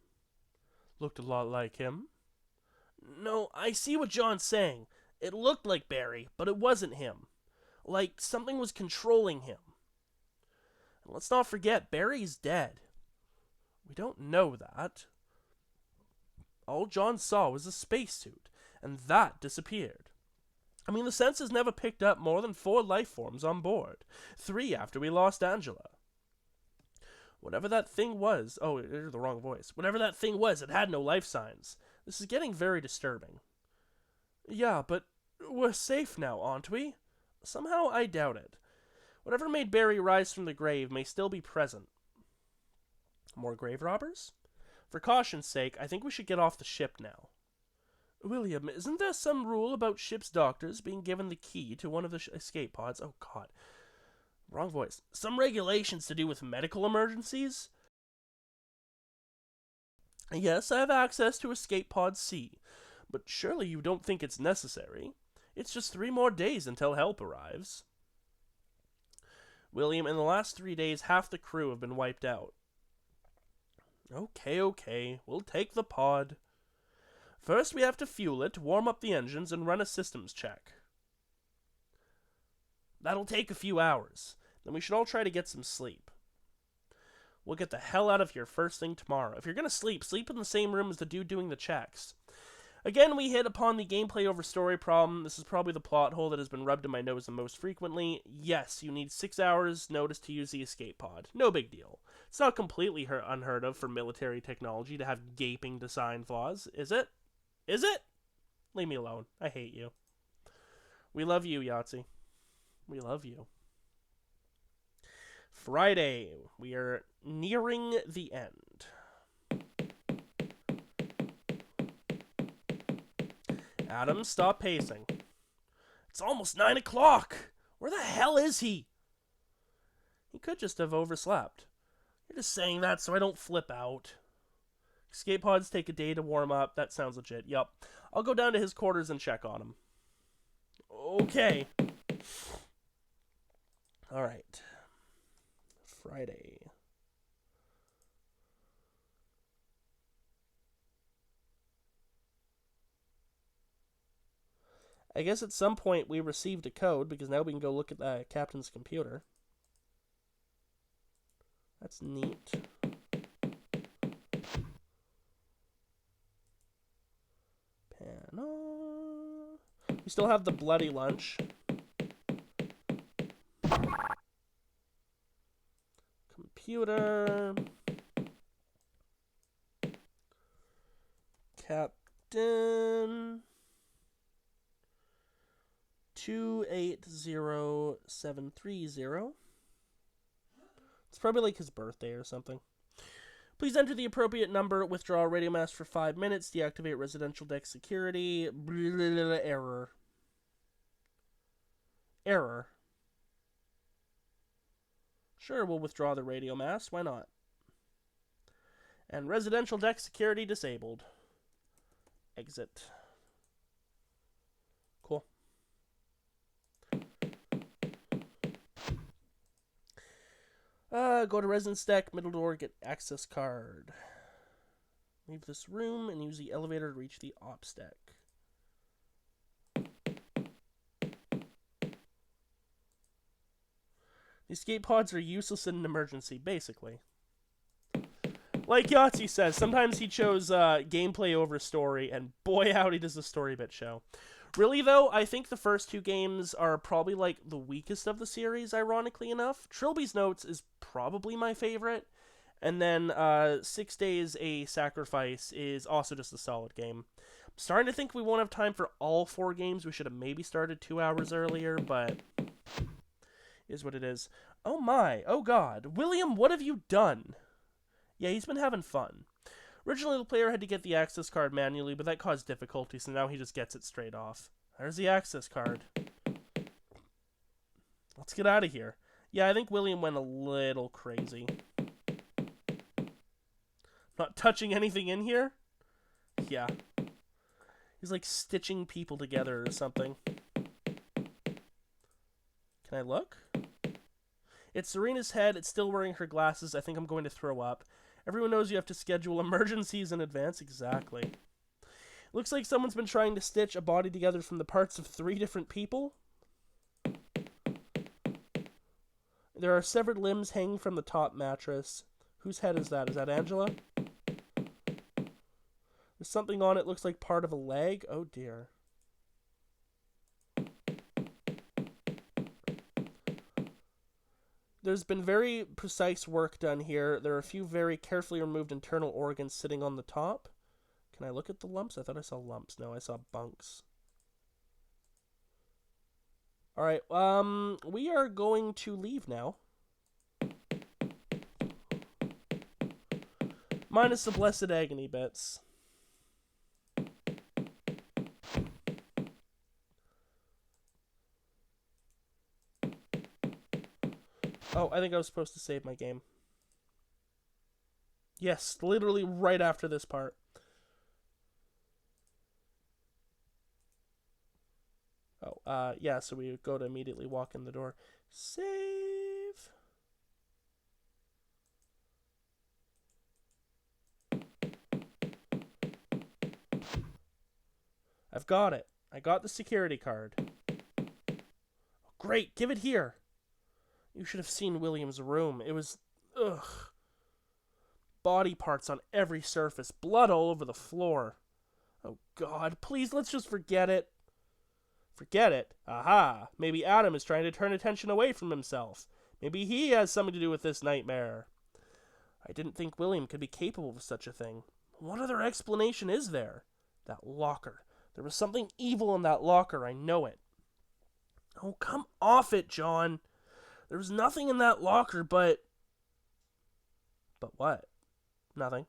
Looked a lot like him. No, I see what John's saying. It looked like Barry, but it wasn't him. Like something was controlling him. And let's not forget, Barry's dead. We don't know that. All John saw was a spacesuit, and that disappeared. I mean, the sensors never picked up more than 4 life forms on board. 3 after we lost Angela. Whatever that thing was... Oh, I heard the wrong voice. Whatever that thing was, it had no life signs. This is getting very disturbing. Yeah, but we're safe now, aren't we? Somehow I doubt it. Whatever made Barry rise from the grave may still be present. More grave robbers? For caution's sake, I think we should get off the ship now. William, isn't there some rule about ship's doctors being given the key to one of the escape pods? Oh, God. Wrong voice. Some regulations to do with medical emergencies? Yes, I have access to escape pod C, but surely you don't think it's necessary. It's just 3 more days until help arrives. William, in the last 3 days, half the crew have been wiped out. Okay. We'll take the pod. First, we have to fuel it, warm up the engines, and run a systems check. That'll take a few hours. Then we should all try to get some sleep. We'll get the hell out of here first thing tomorrow. If you're gonna sleep, sleep in the same room as the dude doing the checks. Again, we hit upon the gameplay over story problem. This is probably the plot hole that has been rubbed in my nose the most frequently. Yes, you need 6 hours notice to use the escape pod. No big deal. It's not completely unheard of for military technology to have gaping design flaws, is it? Is it? Leave me alone. I hate you. We love you, Yahtzee. We love you. Friday. We are nearing the end. Adam, stop pacing. It's almost 9 o'clock. Where the hell is he? He could just have overslept. You're just saying that so I don't flip out. Escape pods take a day to warm up. That sounds legit. Yup. I'll go down to his quarters and check on him. Okay. Alright. Friday. I guess at some point we received a code, because now we can go look at the captain's computer. That's neat. Panel. We still have the bloody lunch. Computer. Captain. 280730. It's probably like his birthday or something. Please enter the appropriate number, withdraw radio mask for 5 minutes, deactivate residential deck security. Error. Error. Sure, we'll withdraw the radio mask. Why not? And residential deck security disabled. Exit. Cool. Go to residence deck, middle door, get access card. Leave this room and use the elevator to reach the ops deck. The escape pods are useless in an emergency, basically. Like Yahtzee says, sometimes he chose gameplay over story, and boy howdy does the story bit show. Really, though, I think the first two games are probably, like, the weakest of the series, ironically enough. Trilby's Notes is probably my favorite. And then 6 Days a Sacrifice is also just a solid game. I'm starting to think we won't have time for all 4 games. We should have maybe started 2 hours earlier, but is what it is. Oh my, oh god. William, what have you done? Yeah, he's been having fun. Originally, the player had to get the access card manually, but that caused difficulty, so now he just gets it straight off. There's the access card. Let's get out of here. Yeah, I think William went a little crazy. Not touching anything in here? Yeah. He's like stitching people together or something. Can I look? It's Serena's head. It's still wearing her glasses. I think I'm going to throw up. Everyone knows you have to schedule emergencies in advance. Exactly. Looks like someone's been trying to stitch a body together from the parts of 3 different people. There are severed limbs hanging from the top mattress. Whose head is that? Is that Angela? There's something on it. Looks like part of a leg. Oh dear. There's been very precise work done here. There are a few very carefully removed internal organs sitting on the top. Can I look at the lumps? I thought I saw lumps. No, I saw bunks. Alright, we are going to leave now. Minus the blessed agony bits. Oh, I think I was supposed to save my game. Yes, literally right after this part. Oh, yeah, so we go to immediately walk in the door. Save! I've got it. I got the security card. Oh, great, give it here. You should have seen William's room. It was... ugh. Body parts on every surface. Blood all over the floor. Oh, God. Please, let's just forget it. Forget it? Aha. Maybe Adam is trying to turn attention away from himself. Maybe he has something to do with this nightmare. I didn't think William could be capable of such a thing. What other explanation is there? That locker. There was something evil in that locker. I know it. Oh, come off it, John. There was nothing in that locker but... But what? Nothing.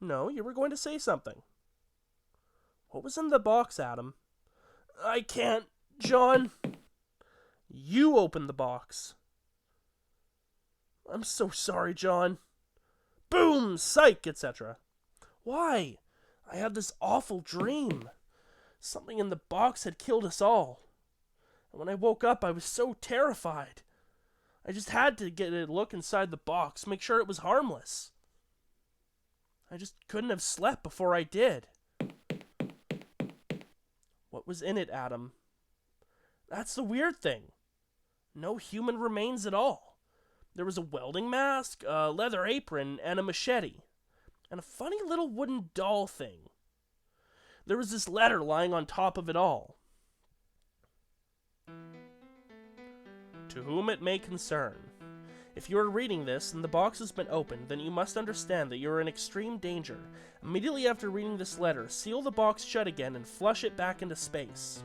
No, you were going to say something. What was in the box, Adam? I can't, John. You opened the box. I'm so sorry, John. Boom! Psych! Etc. Why? I had this awful dream. Something in the box had killed us all. And when I woke up, I was so terrified. I just had to get a look inside the box, make sure it was harmless. I just couldn't have slept before I did. What was in it, Adam? That's the weird thing. No human remains at all. There was a welding mask, a leather apron, and a machete. And a funny little wooden doll thing. There was this letter lying on top of it all. To whom it may concern. If you are reading this and the box has been opened, then you must understand that you are in extreme danger. Immediately after reading this letter, seal the box shut again and flush it back into space.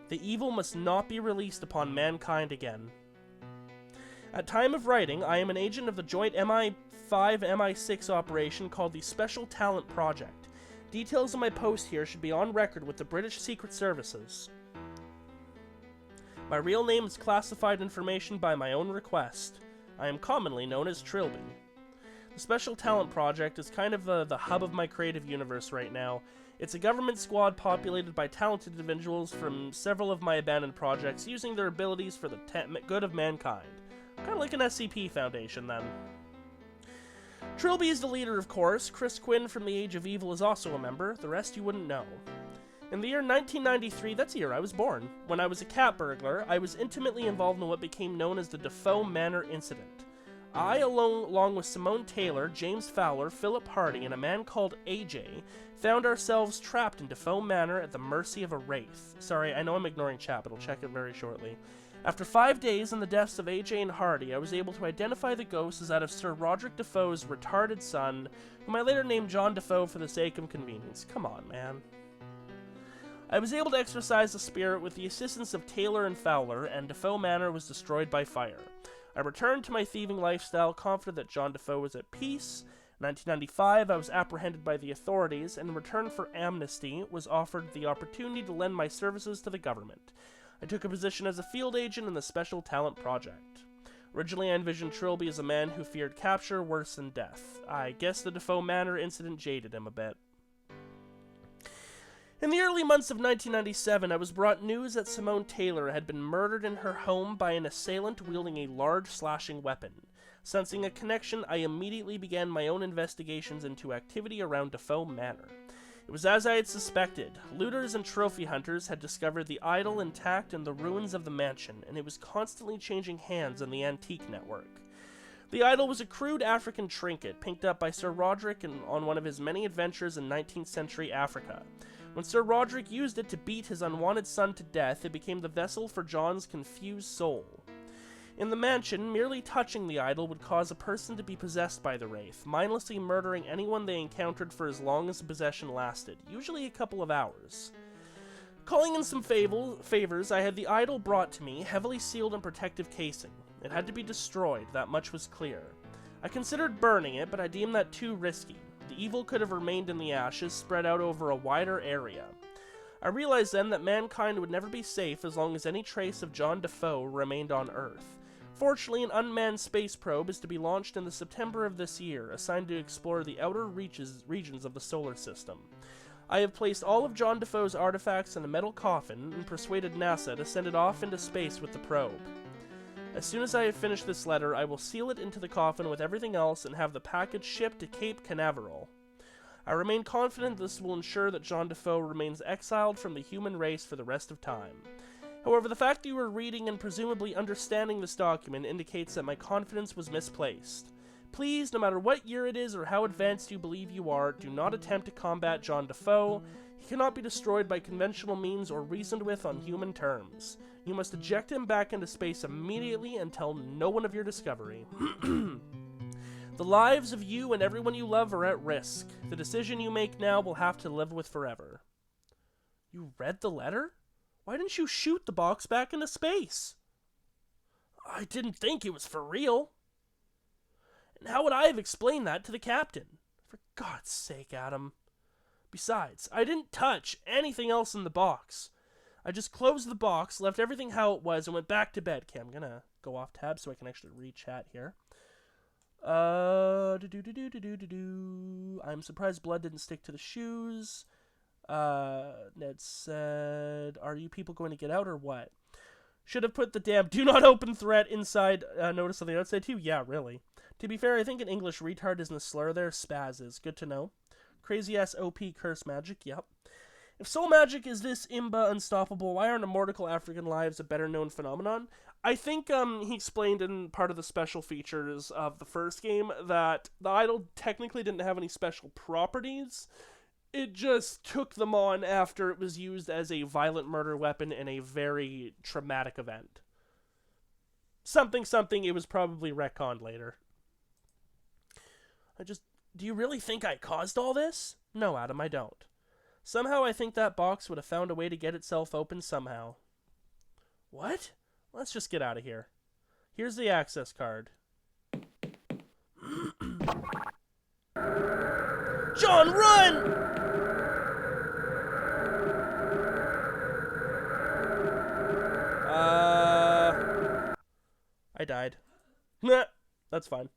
The evil must not be released upon mankind again. At time of writing, I am an agent of the joint MI5-MI6 operation called the Special Talent Project. Details of my post here should be on record with the British Secret Services. My real name is classified information by my own request. I am commonly known as Trilby. The Special Talent Project is kind of the hub of my creative universe right now. It's a government squad populated by talented individuals from several of my abandoned projects using their abilities for the good of mankind. Kind of like an SCP Foundation, then. Trilby is the leader, of course. Chris Quinn from the Age of Evil is also a member. The rest you wouldn't know. In the year 1993, that's the year I was born, when I was a cat burglar, I was intimately involved in what became known as the Defoe Manor Incident. I, along with Simone Taylor, James Fowler, Philip Hardy, and a man called AJ, found ourselves trapped in Defoe Manor at the mercy of a wraith. Sorry, I know I'm ignoring chat, but I'll check it very shortly. After 5 days and the deaths of AJ and Hardy, I was able to identify the ghost as that of Sir Roderick Defoe's retarded son, whom I later named John Defoe for the sake of convenience. Come on, man. I was able to exorcise the spirit with the assistance of Taylor and Fowler, and Defoe Manor was destroyed by fire. I returned to my thieving lifestyle, confident that John Defoe was at peace. In 1995, I was apprehended by the authorities, and in return for amnesty, was offered the opportunity to lend my services to the government. I took a position as a field agent in the Special Talent Project. Originally, I envisioned Trilby as a man who feared capture worse than death. I guess the Defoe Manor incident jaded him a bit. In the early months of 1997, I was brought news that Simone Taylor had been murdered in her home by an assailant wielding a large slashing weapon. Sensing a connection, I immediately began my own investigations into activity around Defoe Manor. It was as I had suspected. Looters and trophy hunters had discovered the idol intact in the ruins of the mansion, and it was constantly changing hands on the antique network. The idol was a crude African trinket picked up by Sir Roderick on one of his many adventures in 19th century Africa. When Sir Roderick used it to beat his unwanted son to death, it became the vessel for John's confused soul. In the mansion, merely touching the idol would cause a person to be possessed by the wraith, mindlessly murdering anyone they encountered for as long as the possession lasted, usually a couple of hours. Calling in some favors, I had the idol brought to me, heavily sealed in protective casing. It had to be destroyed, that much was clear. I considered burning it, but I deemed that too risky. The evil could have remained in the ashes, spread out over a wider area. I realized then that mankind would never be safe as long as any trace of John Defoe remained on Earth. Fortunately, an unmanned space probe is to be launched in the September of this year, assigned to explore the outer regions of the solar system. I have placed all of John Defoe's artifacts in a metal coffin and persuaded NASA to send it off into space with the probe. As soon as I have finished this letter, I will seal it into the coffin with everything else and have the package shipped to Cape Canaveral. I remain confident this will ensure that John Defoe remains exiled from the human race for the rest of time. However, the fact that you are reading and presumably understanding this document indicates that my confidence was misplaced. Please, no matter what year it is or how advanced you believe you are, do not attempt to combat John Defoe. He cannot be destroyed by conventional means or reasoned with on human terms. You must eject him back into space immediately and tell no one of your discovery. The lives of you and everyone you love are at risk. The decision you make now will have to live with forever. You read the letter? Why didn't you shoot the box back into space? I didn't think it was for real. And how would I have explained that to the captain? For God's sake, Adam. Besides, I didn't touch anything else in the box. I just closed the box, left everything how it was, and went back to bed. Okay, I'm gonna go off tab so I can actually re-chat here. I'm surprised blood didn't stick to the shoes. Ned said, "Are you people going to get out or what?" Should have put the damn "do not open" threat inside notice on the outside too. Yeah, really. To be fair, I think in English retard isn't a slur there. Spaz is. Good to know. Crazy ass OP curse magic. Yep. If soul magic is this imba unstoppable, why aren't immortal African lives a better known phenomenon? I think he explained in part of the special features of the first game that the idol technically didn't have any special properties. It just took them on after it was used as a violent murder weapon in a very traumatic event. Something, it was probably retconned later. Do you really think I caused all this? No, Adam, I don't. Somehow I think that box would have found a way to get itself open somehow. What? Let's just get out of here. Here's the access card. John, run! I died. Nah, that's fine.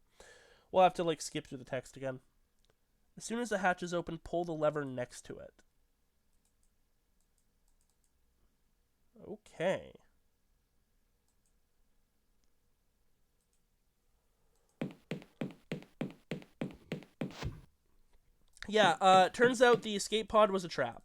We'll have to, skip through the text again. As soon as the hatch is open, pull the lever next to it. Okay. Yeah, turns out the escape pod was a trap.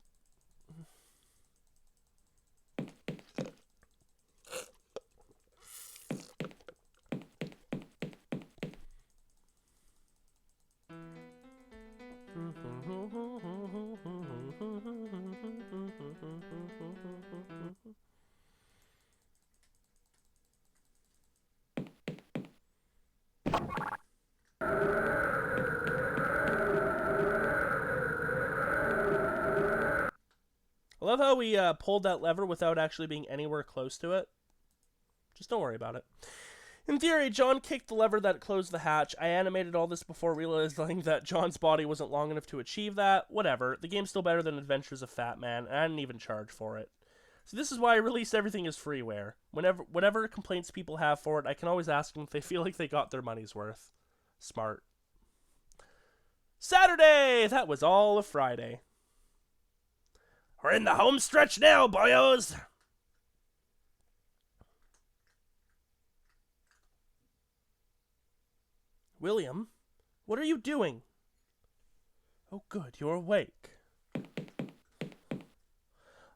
I love how we pulled that lever without actually being anywhere close to it. Just don't worry about it. In theory, John kicked the lever that closed the hatch. I animated all this before realizing that John's body wasn't long enough to achieve that. Whatever. The game's still better than Adventures of Fat Man, and I didn't even charge for it. So this is why I release everything as freeware. Whatever complaints people have for it, I can always ask them if they feel like they got their money's worth. Smart. Saturday! That was all of Friday. We're in the home stretch now, boyos! William, what are you doing? Oh good, you're awake.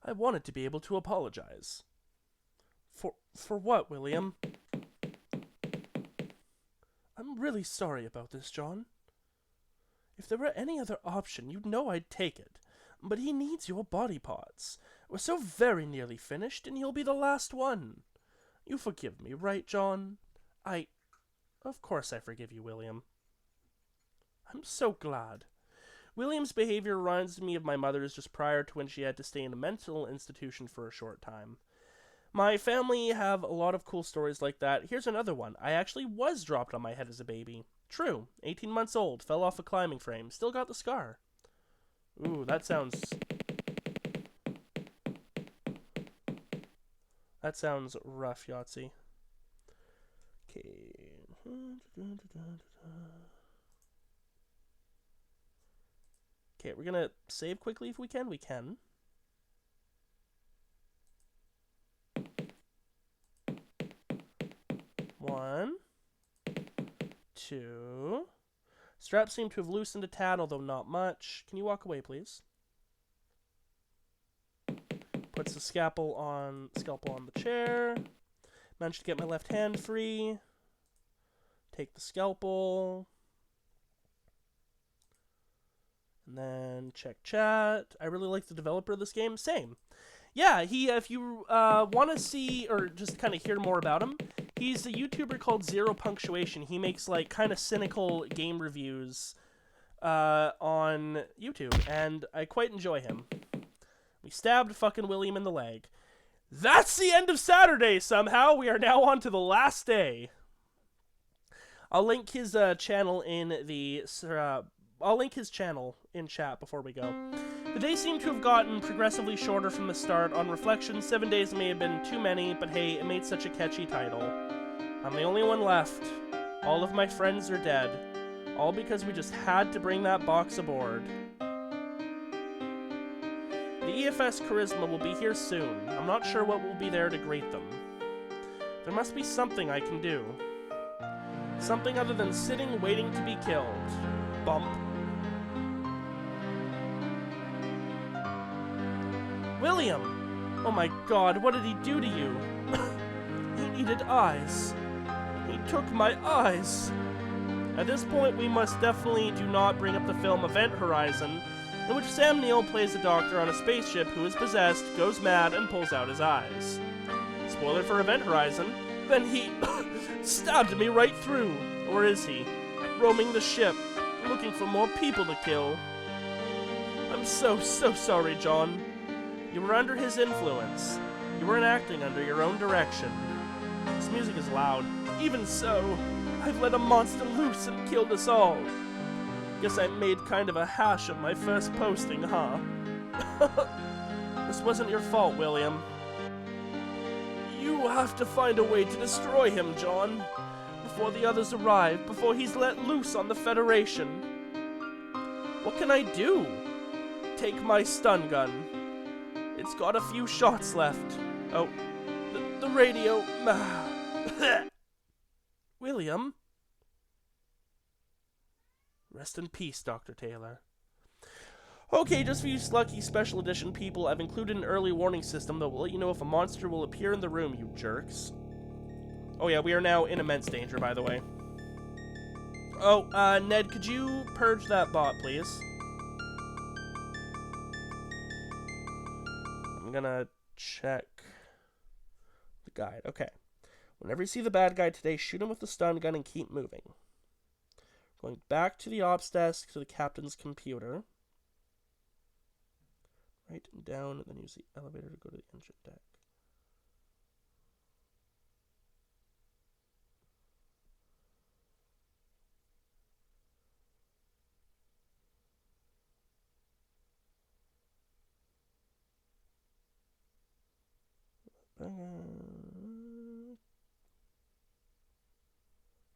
I wanted to be able to apologize. For what, William? I'm really sorry about this, John. If there were any other option, you'd know I'd take it. But he needs your body parts. We're so very nearly finished, and he'll be the last one. You forgive me, right, John? Of course I forgive you, William. I'm so glad. William's behavior reminds me of my mother's just prior to when she had to stay in a mental institution for a short time. My family have a lot of cool stories like that. Here's another one. I actually was dropped on my head as a baby. True. 18 months old. Fell off a climbing frame. Still got the scar. Ooh, that sounds rough, Yahtzee. Okay. Okay, we're gonna save quickly if we can. We can. One. Two. Straps seem to have loosened a tad, although not much. Can you walk away, please? Puts the scalpel on the chair. Managed to get my left hand free. Take the scalpel. And then check chat. I really like the developer of this game. Same. Yeah, if you want to see or just kind of hear more about him, he's a YouTuber called Zero Punctuation. He makes kind of cynical game reviews on YouTube, and I quite enjoy him. We stabbed fucking William in the leg. That's the end of Saturday somehow. We are now on to the last day. I'll link his channel in the I'll link his channel in chat before we go. The days seem to have gotten progressively shorter from the start. On reflection, 7 days may have been too many, but hey, it made such a catchy title. I'm the only one left. All of my friends are dead. All because we just had to bring that box aboard. The EFS Charisma will be here soon. I'm not sure what will be there to greet them. There must be something I can do. Something other than sitting waiting to be killed. Bump. William! Oh my god, what did he do to you? He needed eyes. He took my eyes. At this point, we must definitely do not bring up the film Event Horizon, in which Sam Neill plays a doctor on a spaceship who is possessed, goes mad, and pulls out his eyes. Spoiler for Event Horizon, then he stabbed me right through. Or is he? Roaming the ship, looking for more people to kill. I'm so sorry, John. You were under his influence. You weren't acting under your own direction. This music is loud. Even so, I've let a monster loose and killed us all. Guess I made kind of a hash of my first posting, huh? This wasn't your fault, William. You have to find a way to destroy him, John. Before the others arrive, before he's let loose on the Federation. What can I do? Take my stun gun. It's got a few shots left. Oh, the radio. William? Rest in peace, Dr. Taylor. Okay, just for you lucky special edition people, I've included an early warning system that will let you know if a monster will appear in the room, you jerks. Oh yeah, we are now in immense danger, by the way. Oh, Ned, could you purge that bot, please? I'm gonna check the guide. Okay. Whenever you see the bad guy today, shoot him with the stun gun and keep moving. Going back to the ops desk to the captain's computer. Right and down, and then use the elevator to go to the engine deck.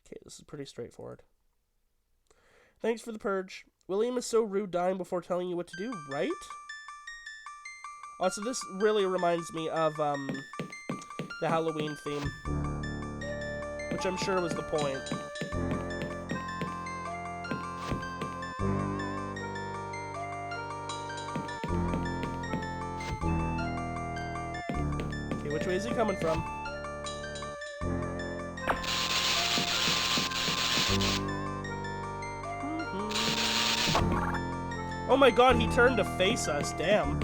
Okay, this is pretty straightforward. Thanks for the purge. William is so rude dying before telling you what to do, right? Also, this really reminds me of the Halloween theme, which I'm sure was the point. Okay, which way is he coming from? Oh my god, he turned to face us, damn.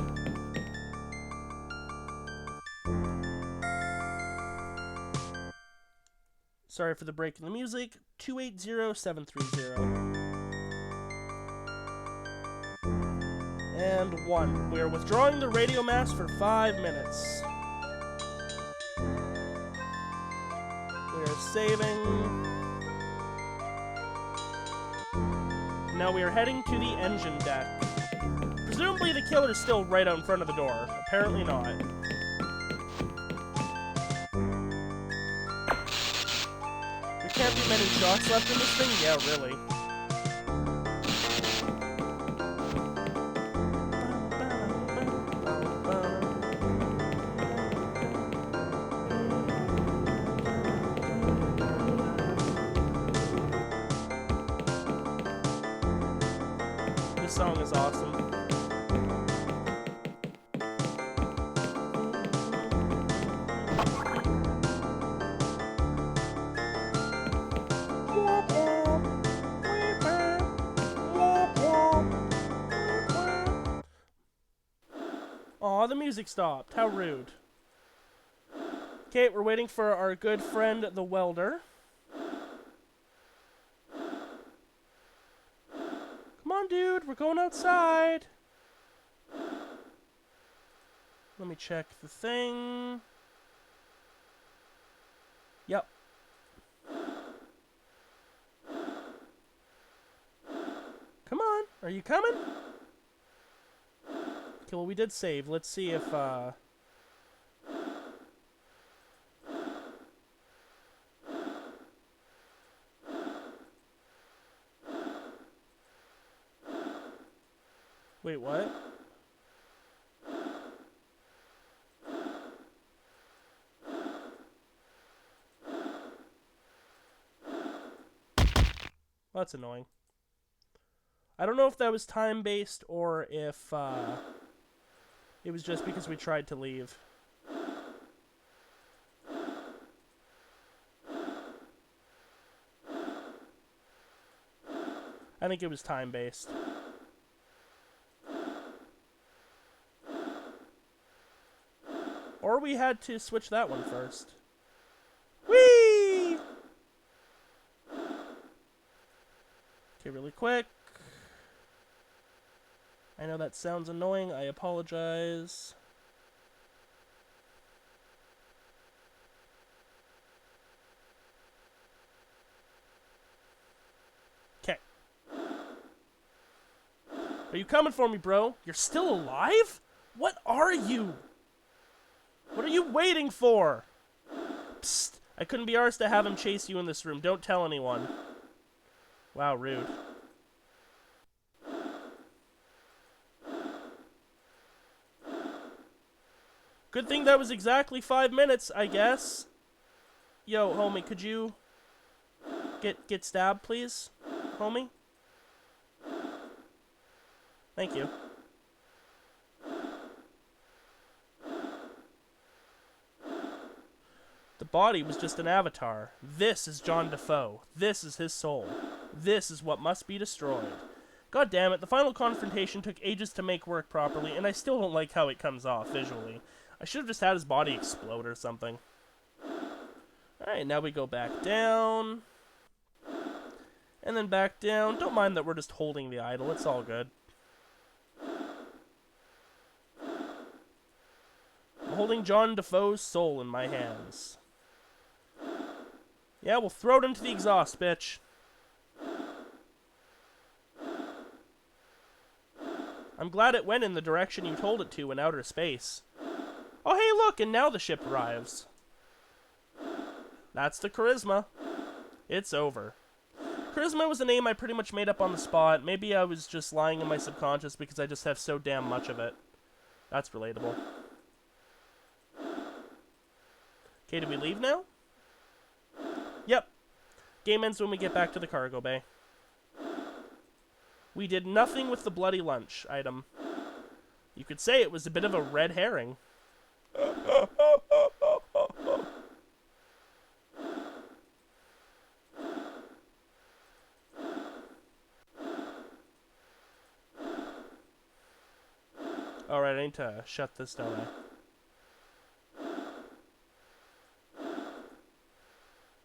Sorry for the break in the music. 280730. And 1. We are withdrawing the radio mass for 5 minutes. We are saving. Now we are heading to the engine deck. Presumably the killer's still right out in front of the door. Apparently not. There can't be many shots left in this thing? Yeah, really. This song is awesome. Aw, the music stopped. How rude. Okay, we're waiting for our good friend, the welder. Come on, dude. We're going outside. Let me check the thing. Yep. Come on. Are you coming? Okay, well, we did save. Let's see if, Wait, what? Well, that's annoying. I don't know if that was time-based or if it was just because we tried to leave. I think it was time-based. Or we had to switch that one first. Whee! Okay, really quick. I know that sounds annoying. I apologize. Okay. Are you coming for me, bro? You're still alive? What are you? What are you waiting for? Psst. I couldn't be arsed to have him chase you in this room. Don't tell anyone. Wow, rude. Good thing that was exactly 5 minutes, I guess. Yo, homie, could you get stabbed, please? Homie? Thank you. The body was just an avatar. This is John Defoe. This is his soul. This is what must be destroyed. God damn it, the final confrontation took ages to make work properly, and I still don't like how it comes off visually. I should have just had his body explode or something. Alright, now we go back down. And then back down. Don't mind that we're just holding the idol. It's all good. I'm holding John Defoe's soul in my hands. Yeah, we'll throw it into the exhaust, bitch. I'm glad it went in the direction you told it to in outer space. Oh, hey, look, and now the ship arrives. That's the Charisma. It's over. Charisma was a name I pretty much made up on the spot. Maybe I was just lying in my subconscious because I just have so damn much of it. That's relatable. Okay, do we leave now? Yep. Game ends when we get back to the cargo bay. We did nothing with the bloody lunch item. You could say it was a bit of a red herring. Alright, I need to shut this down.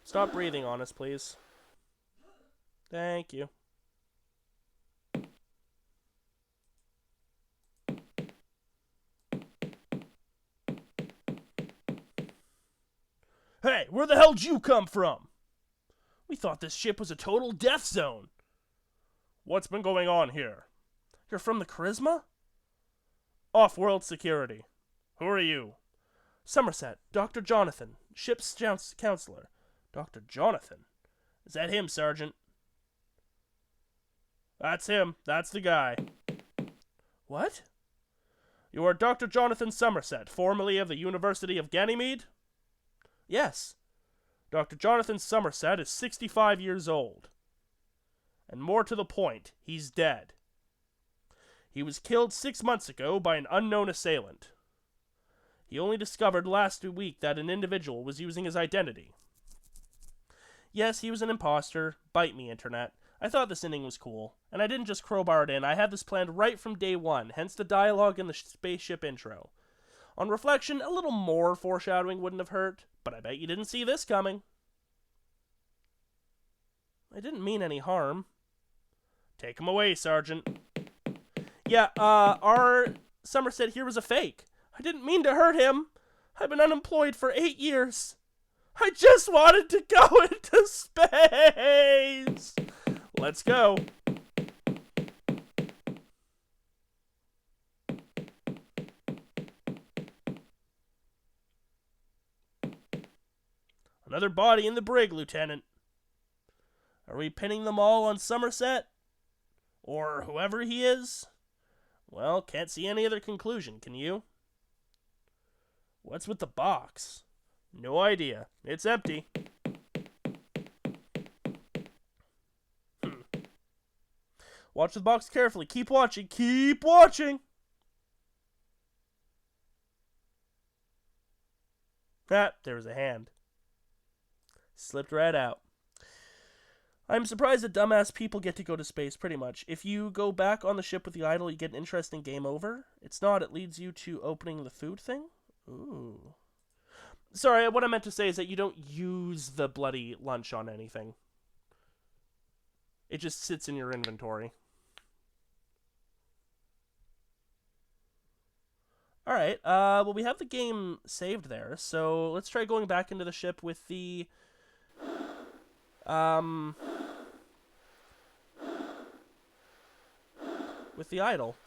Stop breathing on us, please. Thank you. Hey, where the hell'd you come from? We thought this ship was a total death zone. What's been going on here? You're from the Charisma? Off-world security. Who are you? Somerset, Dr. Jonathan, ship's counselor. Dr. Jonathan? Is that him, Sergeant? That's him. That's the guy. What? You are Dr. Jonathan Somerset, formerly of the University of Ganymede? Yes. Dr. Jonathan Somerset is 65 years old. And more to the point, he's dead. He was killed 6 months ago by an unknown assailant. He only discovered last week that an individual was using his identity. Yes, he was an imposter. Bite me, Internet. I thought this ending was cool, and I didn't just crowbar it in. I had this planned right from day one, hence the dialogue in the spaceship intro. On reflection, a little more foreshadowing wouldn't have hurt, but I bet you didn't see this coming. I didn't mean any harm. Take him away, Sergeant. Yeah, our Somerset here was a fake. I didn't mean to hurt him. I've been unemployed for 8 years. I just wanted to go into space. Let's go. Another body in the brig, Lieutenant. Are we pinning them all on Somerset? Or whoever he is? Well, can't see any other conclusion, can you? What's with the box? No idea. It's empty. Watch the box carefully. Keep watching. Keep watching! Ah, there was a hand. Slipped right out. I'm surprised that dumbass people get to go to space, pretty much. If you go back on the ship with the idol, you get an interesting game over. It's not. It leads you to opening the food thing. Ooh. Sorry, what I meant to say is that you don't use the bloody lunch on anything. It just sits in your inventory. Alright, well, we have the game saved there, so let's try going back into the ship with the, idol.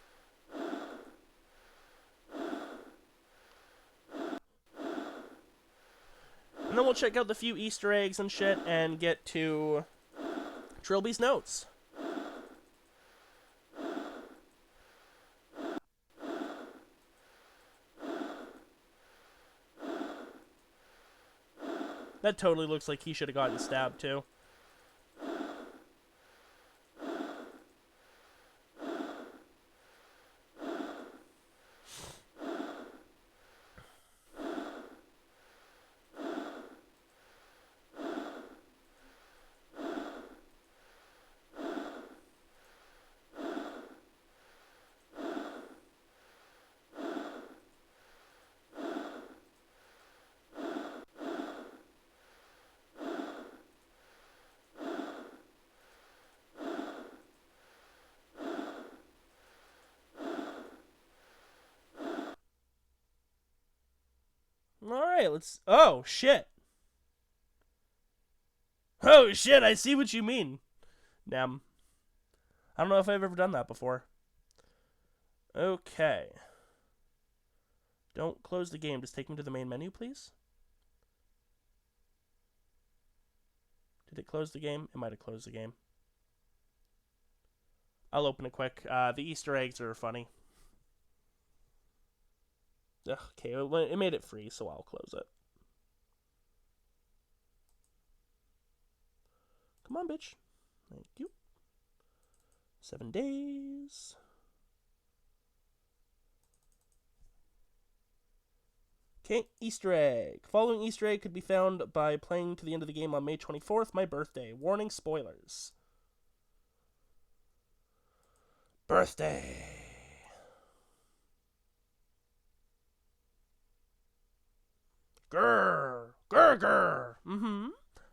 And then we'll check out the few Easter eggs and shit and get to Trilby's notes. That totally looks like he should have gotten stabbed, too. Alright, let's... Oh, shit. Oh, shit, I see what you mean. Nam. I don't know if I've ever done that before. Okay. Don't close the game. Just take me to the main menu, please. Did it close the game? It might have closed the game. I'll open it quick. The Easter eggs are funny. Ugh, okay, it made it free, so I'll close it. Come on, bitch. Thank you. 7 days. Okay, Easter egg. Following Easter egg could be found by playing to the end of the game on May 24th, my birthday. Warning, spoilers. Birthday. Grr, grr, grr. Mm-hmm.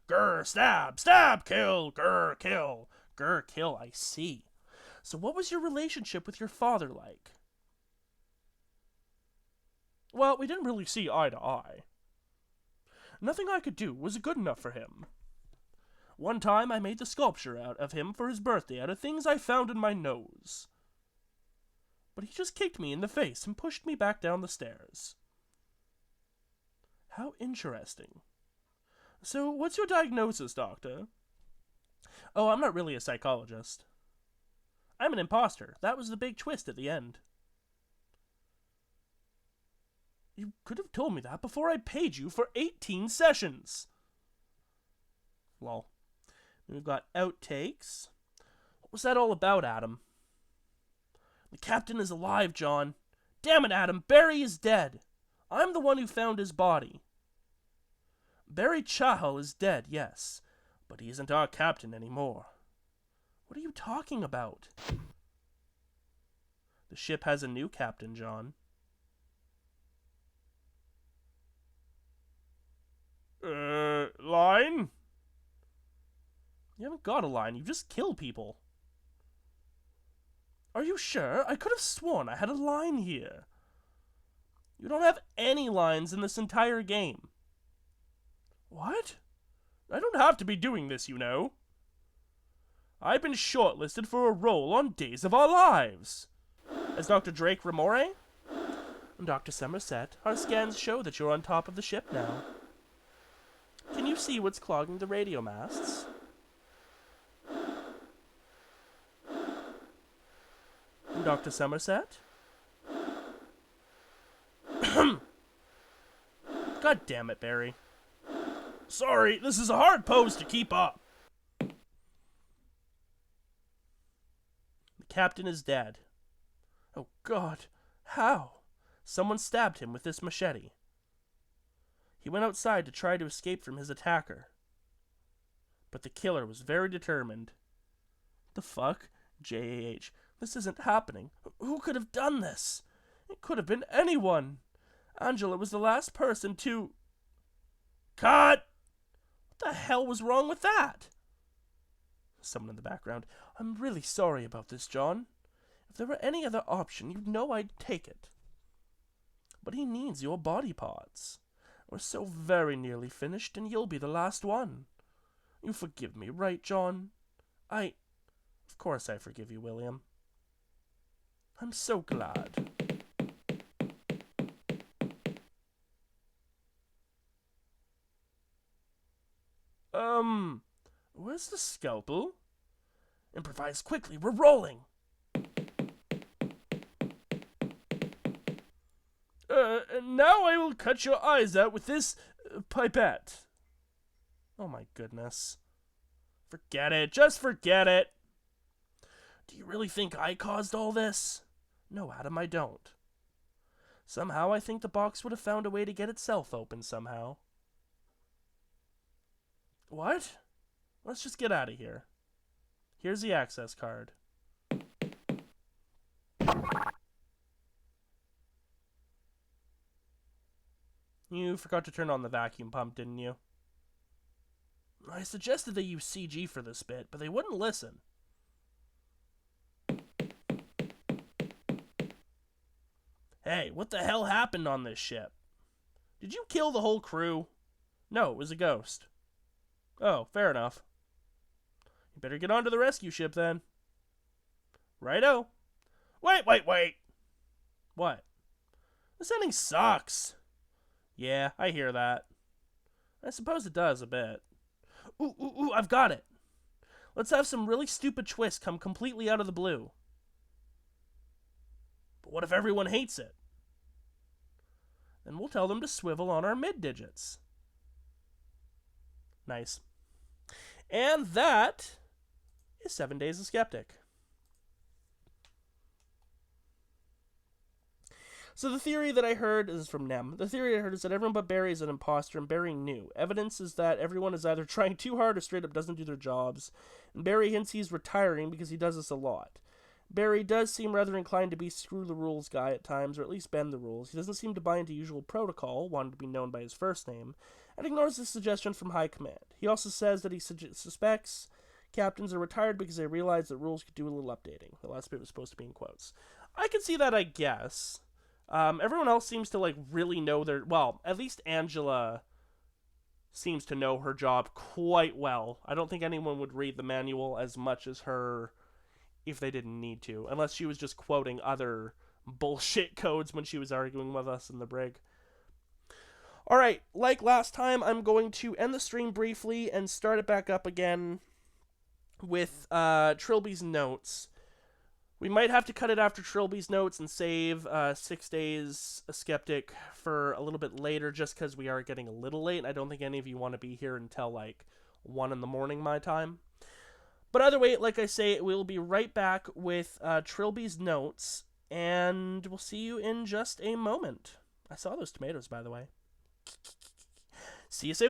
Grr, stab, stab, kill, grr, kill. Grr, kill, I see. So what was your relationship with your father like? Well, we didn't really see eye to eye. Nothing I could do was good enough for him. One time I made the sculpture out of him for his birthday out of things I found in my nose. But he just kicked me in the face and pushed me back down the stairs. How interesting. So, what's your diagnosis, Doctor? Oh, I'm not really a psychologist. I'm an imposter. That was the big twist at the end. You could have told me that before I paid you for 18 sessions. Lol. We've got outtakes. What was that all about, Adam? The captain is alive, John. Damn it, Adam. Barry is dead. I'm the one who found his body. Barry Chahal is dead, yes, but he isn't our captain anymore. What are you talking about? The ship has a new captain, John. Line? You haven't got a line, you just kill people. Are you sure? I could have sworn I had a line here. You don't have any lines in this entire game. What? I don't have to be doing this, you know. I've been shortlisted for a role on Days of Our Lives. As Dr. Drake Ramore? And Dr. Somerset, our scans show that you're on top of the ship now. Can you see what's clogging the radio masts? Dr. Somerset? God damn it, Barry. Sorry, this is a hard pose to keep up. The captain is dead. Oh, God. How? Someone stabbed him with this machete. He went outside to try to escape from his attacker. But the killer was very determined. The fuck? J.A.H. This isn't happening. Who could have done this? It could have been anyone. Angela was the last person to... Cut! What the hell was wrong with that? Someone in the background. I'm really sorry about this, John. If there were any other option, you'd know I'd take it. But he needs your body parts. We're so very nearly finished, and you'll be the last one. You forgive me, right, John? Of course I forgive you, William. I'm so glad. Where's the scalpel? Improvise quickly, we're rolling! Now I will cut your eyes out with this pipette. Oh my goodness. Forget it, just forget it! Do you really think I caused all this? No, Adam, I don't. Somehow I think the box would have found a way to get itself open somehow. What? Let's just get out of here. Here's the access card. You forgot to turn on the vacuum pump, didn't you? I suggested they use CG for this bit, but they wouldn't listen. Hey, what the hell happened on this ship? Did you kill the whole crew? No, it was a ghost. Oh, fair enough. You better get onto the rescue ship then. Righto. Wait! What? This ending sucks. Yeah, I hear that. I suppose it does a bit. Ooh, I've got it. Let's have some really stupid twist come completely out of the blue. But what if everyone hates it? Then we'll tell them to swivel on our mid-digits. Nice. And that is 7 Days of Skeptic. So the theory that I heard is from Nem. The theory I heard is that everyone but Barry is an imposter, and Barry knew. Evidence is that everyone is either trying too hard or straight up doesn't do their jobs. And Barry hints he's retiring because he does this a lot. Barry does seem rather inclined to be screw the rules guy at times, or at least bend the rules. He doesn't seem to buy into usual protocol, wanting to be known by his first name, and ignores the suggestion from high command. He also says that he suspects captains are retired because they realize that rules could do a little updating. The last bit was supposed to be in quotes. I can see that, I guess. Everyone else seems to, really know their... Well, at least Angela seems to know her job quite well. I don't think anyone would read the manual as much as her if they didn't need to, unless she was just quoting other bullshit codes when she was arguing with us in the brig. Alright, like last time, I'm going to end the stream briefly and start it back up again with Trilby's notes. We might have to cut it after Trilby's notes and save 6 Days a Skeptic for a little bit later, just because we are getting a little late, and I don't think any of you want to be here until, 1 in the morning my time. But either way, like I say, we'll be right back with Trilby's notes, and we'll see you in just a moment. I saw those tomatoes, by the way. See you soon.